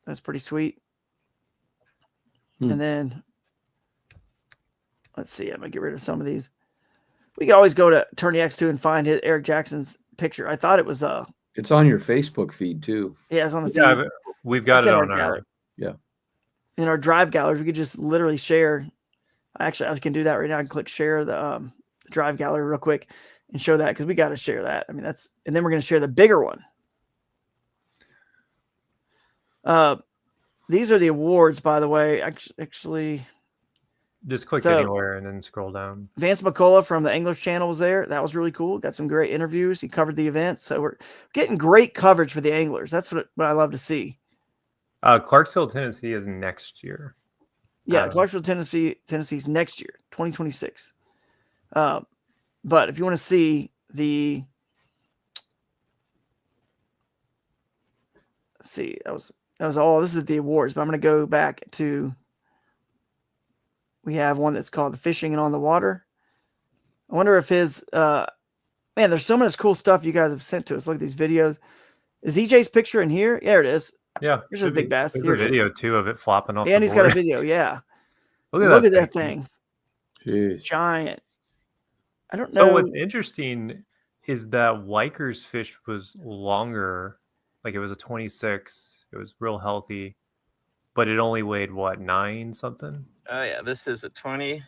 That's pretty sweet. And then let's see. I'm going to get rid of some of these. We can always go to Tourney X2 and find Eric Jackson's picture. I thought it was it's on your Facebook feed too. Yeah, it's on the feed. Yeah, we've got it on our in our drive galleries. We could just literally share. Actually, I can do that right now. I can click share the drive gallery real quick and show that, because we got to share that. I mean, and then we're going to share the bigger one. These are the awards, by the way. Actually, just click anywhere and then scroll down. Vance McCullough from the Anglers Channel was there. That was really cool. Got some great interviews. He covered the event. So we're getting great coverage for the anglers. That's what I love to see. Clarksville, Tennessee is next year. Yeah, Clarksville, Tennessee's next year, 2026. But if you want to see let's see, that was all. This is the awards, but I'm going to go back to. We have one that's called the Fishing and on the Water. I wonder if his man, there's so much cool stuff you guys have sent to us. Look at these videos. Is EJ's picture in here? There it is. Yeah, here's a big bass. There's a video too of it flopping off. And he's got a video. Yeah, look at that thing. Jeez. Giant. I don't know. So what's interesting is that Weiker's fish was longer. Like, it was a 26. It was real healthy, but it only weighed what, 9 something? Oh yeah, this is a 20.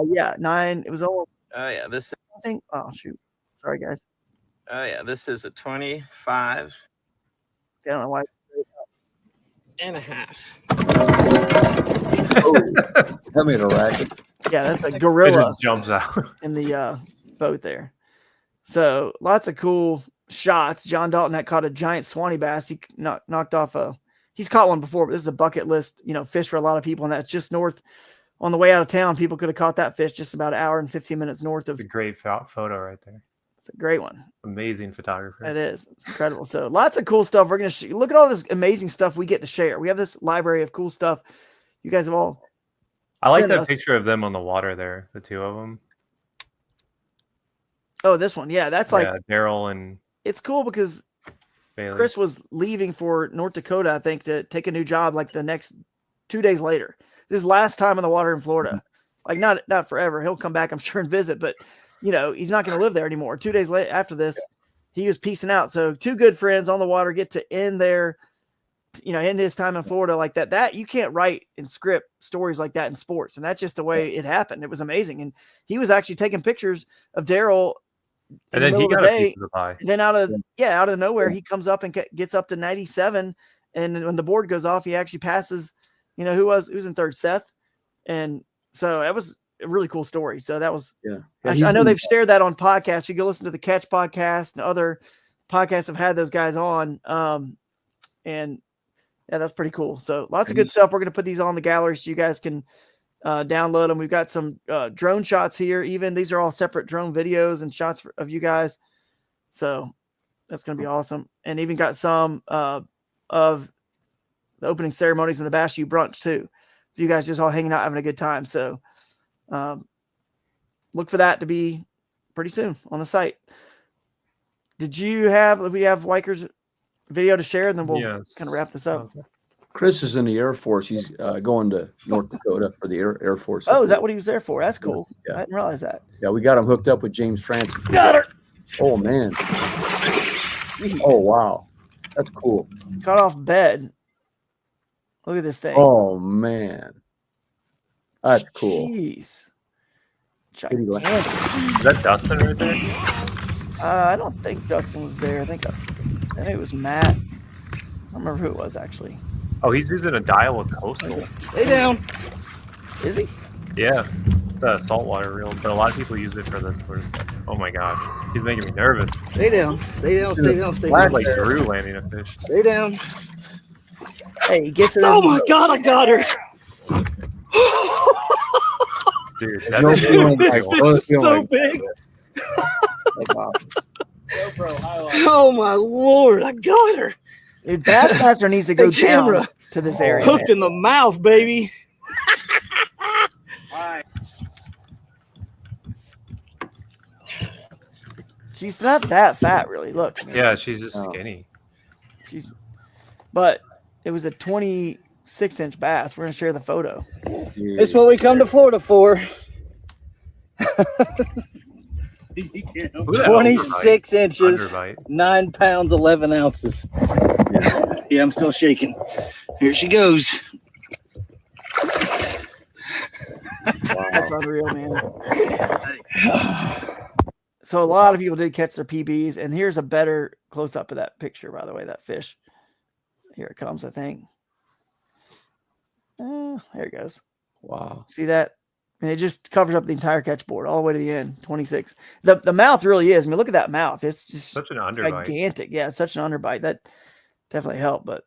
Yeah, 9. It was almost. Oh yeah, this. I think. Oh shoot. Sorry guys. Oh yeah, this is a 25. I don't know why. And a half. That made a racket. Yeah, that's a gorilla. It just jumps out in the boat there. So lots of cool shots. John Dalton had caught a giant Swanee bass. He knocked off he's caught one before, but this is a bucket list, fish for a lot of people. And that's just north on the way out of town. People could have caught that fish just about an hour and 15 minutes north of. It's a great photo right there. It's a great one. Amazing photographer. It is. It's incredible. So lots of cool stuff. We're going to look at all this amazing stuff we get to share. We have this library of cool stuff. You guys have all. I like that picture of them on the water there, the two of them. Oh, this one. Yeah, that's like Daryl and. It's cool because Bailey. Chris was leaving for North Dakota, I think, to take a new job like the next 2 days later. This is last time on the water in Florida. Like not forever. He'll come back, I'm sure, and visit, but he's not going to live there anymore. 2 days later after this, he was peacing out. So two good friends on the water get to end their, end his time in Florida like that. That you can't write and script stories like that in sports. And that's just the way it happened. It was amazing. And he was actually taking pictures of Daryl And then he got a piece of the pie. And then out of nowhere, he comes up and gets up to 97. And when the board goes off, he actually passes, who was in third, Seth. And so that was a really cool story. So that was, I know they've shared that on podcasts. You go listen to the Catch podcast and other podcasts have had those guys on. And yeah, that's pretty cool. So lots of good stuff. We're going to put these on the gallery so you guys can download them. We've got some drone shots here. Even these are all separate drone videos and shots of you guys. So that's going to be awesome. And even got some of the opening ceremonies and the Bash U brunch too. You guys just all hanging out, having a good time. So look for that to be pretty soon on the site. If we have Weiker's video to share, and then we'll kind of wrap this up. Okay. Chris is in the Air Force. He's going to North Dakota for the Air Force. Oh, is that what he was there for? That's cool. Yeah. I didn't realize that. Yeah, we got him hooked up with James Francis. Got her. Oh, man. Jeez. Oh, wow. That's cool. Cut off bed. Look at this thing. Oh, man. That's cool. Jeez. Pretty Gigantic. Is that Dustin right there? I don't think Dustin was there. I think it was Matt. I don't remember who it was actually. Oh, he's using a Daiwa Coastal. Stay down. Is he? Yeah. It's a saltwater reel, but a lot of people use it for this sort of stuff. Oh my gosh. He's making me nervous. Stay down. Stay down. Stay down. Stay It's down. like Drew landing a fish. Stay down. Hey, he gets it. Oh my God, I got her. Dude, No that's feeling This like- fish no is feeling so like- big. Wow. Oh my Lord, I got her. Bassmaster needs to go Hey, camera. down to this area. Hooked in the mouth, baby. She's not that fat, really. Look. I mean, yeah, she's just Oh. skinny. But it was a 26-inch bass. We're gonna share the photo. That's what we come to Florida for. Who the hell 26 inches, Underbite. 9 pounds, 11 ounces. Yeah, I'm still shaking. Here she goes. That's unreal, man. So a lot of people did catch their PBs, and here's a better close-up of that picture, by the way, that fish. Here it comes, I think. There it goes. Wow. See that? And it just covers up the entire catch board all the way to the end, 26. The mouth really is. I mean, look at that mouth. It's just Such an underbite. gigantic. Yeah, it's such an underbite. That definitely helped. But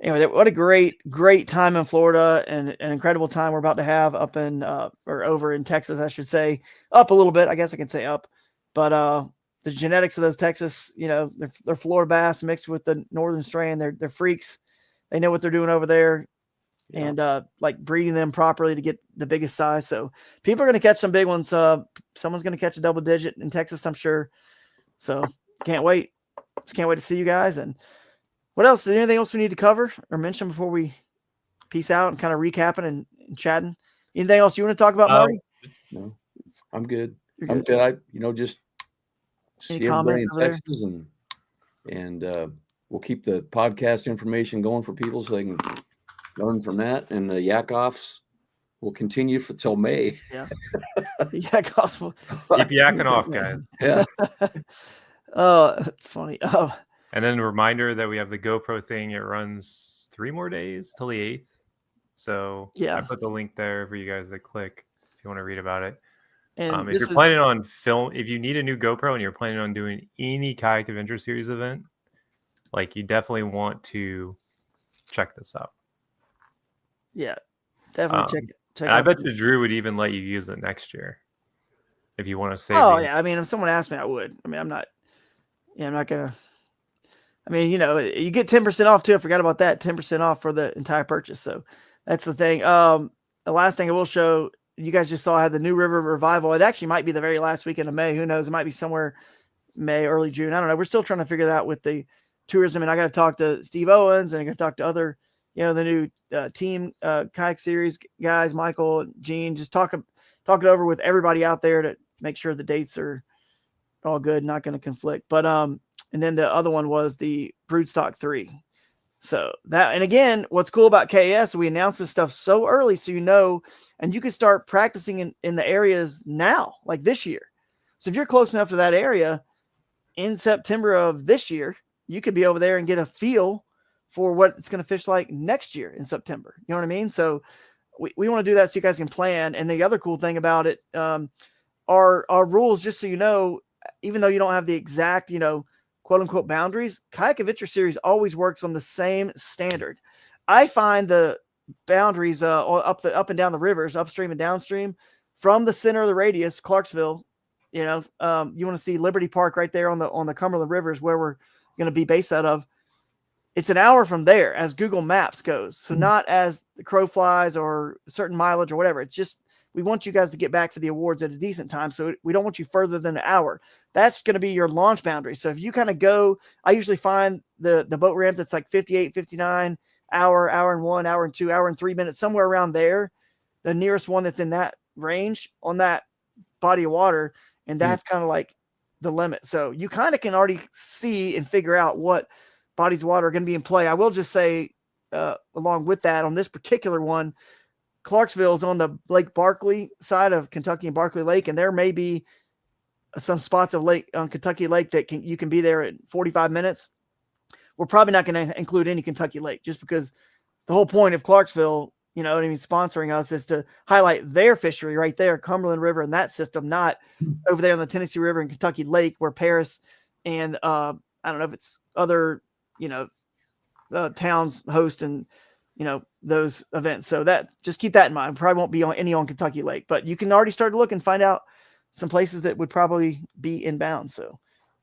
anyway, what a great time in Florida, and an incredible time we're about to have up in or over in Texas, I should say. Up a little bit, I guess I can say up. But the genetics of those Texas, they're Florida bass mixed with the northern strain. They're freaks. They know what they're doing over there. Yeah. And like breeding them properly to get the biggest size. So people are going to catch some big ones. Someone's going to catch a double digit in Texas, I'm sure. So can't wait. Just can't wait to see you guys. And what else? Is there anything else we need to cover or mention before we peace out and kind of recapping and chatting? Anything else you want to talk about, Marty? No, I'm good. You're I'm good. good. Just Any see everybody comments in over there? Texas, and we'll keep the podcast information going for people so they can learn from that. And the yak offs will continue till May. Yeah. Yeah. Gospel. Keep yakking off, guys. Yeah. Oh, that's funny. Oh, And then a reminder that we have the GoPro thing. It runs 3 more days till the 8th. So Yeah. I put the link there for you guys to click if you want to read about it. and If this you're is planning on if you need a new GoPro and you're planning on doing any Kayak Adventure Series event, like you definitely want to check this out. yeah, definitely check And I out bet the- you Drew would even let you use it next year if you want to save. Oh the- yeah, I mean, if someone asked me, I would. I mean, I'm not gonna. I mean, you get 10% off too. I forgot about that. 10% off for the entire purchase. So that's the thing. The last thing I will show you guys just saw I had the New River Revival. It actually might be the very last weekend of May. Who knows? It might be somewhere May, early June. I don't know. We're still trying to figure that out with the tourism, and I got to talk to Steve Owens, and I got to talk to other, the new team kayak series guys, Michael, Gene. Just talk it over with everybody out there to make sure the dates are all good, not going to conflict. But and then the other one was the Broodstock 3. So that, and again, what's cool about KS, we announced this stuff so early, so and you can start practicing in the areas now, like this year. So if you're close enough to that area in September of this year, you could be over there and get a feel for what it's going to fish like next year in September. You know what I mean? So we want to do that so you guys can plan. And the other cool thing about it, our rules, just so you know, even though you don't have the exact, quote unquote boundaries, Kayak Adventure Series always works on the same standard. I find the boundaries up and down the rivers, upstream and downstream, from the center of the radius, Clarksville. You want to see Liberty Park right there on the Cumberland River is where we're going to be based out of. It's an hour from there as Google Maps goes. So not as the crow flies or certain mileage or whatever. It's just, we want you guys to get back for the awards at a decent time. So we don't want you further than an hour. That's going to be your launch boundary. So if you kind of go, I usually find the boat ramp that's like 58, 59, hour and 1, hour and 2, hour and 3 minutes, somewhere around there, the nearest one that's in that range on that body of water. And that's kind of like the limit. So you kind of can already see and figure out what bodies of water are going to be in play. I will just say, along with that, on this particular one, Clarksville is on the Lake Barkley side of Kentucky and Barkley Lake, and there may be some spots of lake on Kentucky Lake that you can be there in 45 minutes. We're probably not going to include any Kentucky Lake just because the whole point of Clarksville, sponsoring us is to highlight their fishery right there, Cumberland River and that system, not over there on the Tennessee River and Kentucky Lake where Paris and I don't know if it's other towns host and those events. So that, just keep that in mind. Probably won't be on Kentucky Lake, but you can already start to look and find out some places that would probably be inbound. So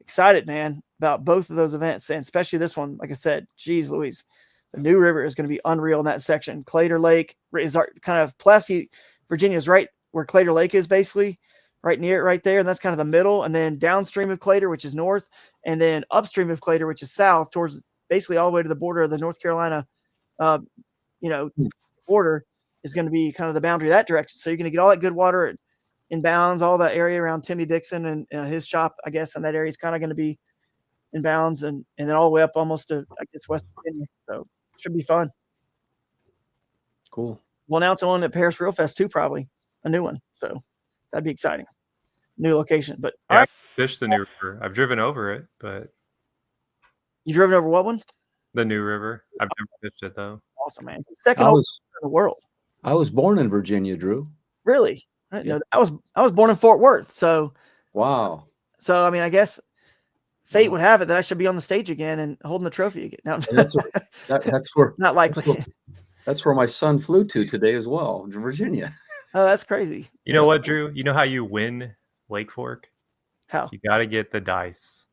excited, man, about both of those events, and especially this one. Like I said, geez Louise, the New River is going to be unreal in that section. Clater Lake is our kind of Pulaski, Virginia is right where Clater Lake is, basically right near it right there. And that's kind of the middle. And then downstream of Clater, which is north, and then upstream of Clater, which is south, towards basically all the way to the border of the North Carolina, border, is going to be kind of the boundary of that direction. So you're going to get all that good water in bounds, all that area around Timmy Dixon and his shop, I guess, in that area is kind of going to be in bounds, and then all the way up almost to, I guess, West Virginia. So it should be fun. Cool. We'll announce one at Paris Reelfest too, probably a new one. So that'd be exciting. New location, but yeah, all right. I've fished the New River. I've driven over it, but You've driven over what one? the New River. I've never fished it though. Awesome, man. Second oldest in the world. I was born in Virginia, Drew. Really? I didn't know that. I was born in Fort Worth. So wow. So I mean, I guess fate would have it that I should be on the stage again and holding the trophy again. No, that's where not likely. That's where my son flew to today as well, Virginia. Oh, that's crazy. You know what, Drew? You know how you win Lake Fork? How? You got to get the dice.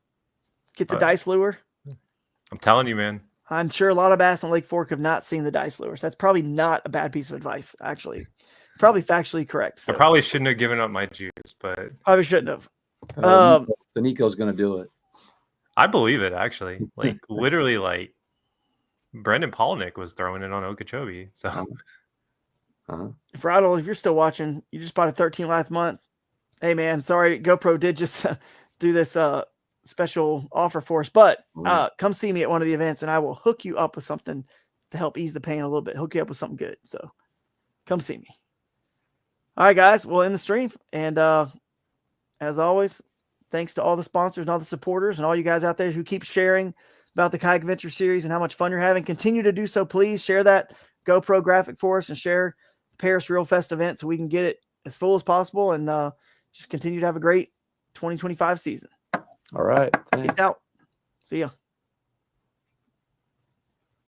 Get the dice lure? I'm telling you, man. I'm sure a lot of bass on Lake Fork have not seen the dice lures. That's probably not a bad piece of advice, actually. Probably factually correct. So. I probably shouldn't have given up my juice, but probably shouldn't have. Nico's going to do it. I believe it, actually. Like literally, like Brendan Polnick was throwing it on Okeechobee. So, if Rattle, if you're still watching, you just bought a 13 last month. Hey, man, sorry, GoPro did just do this special offer for us, but come see me at one of the events, and I will hook you up with something to help ease the pain a little bit. Hook you up with something good. So, come see me. All right, guys, we'll end the stream, and as always, thanks to all the sponsors and all the supporters and all you guys out there who keep sharing about the Kayak Adventure Series and how much fun you're having. Continue to do so. Please share that GoPro graphic for us and share the Paris Reelfest event so we can get it as full as possible and just continue to have a great 2025 season. All right. Peace out. See ya.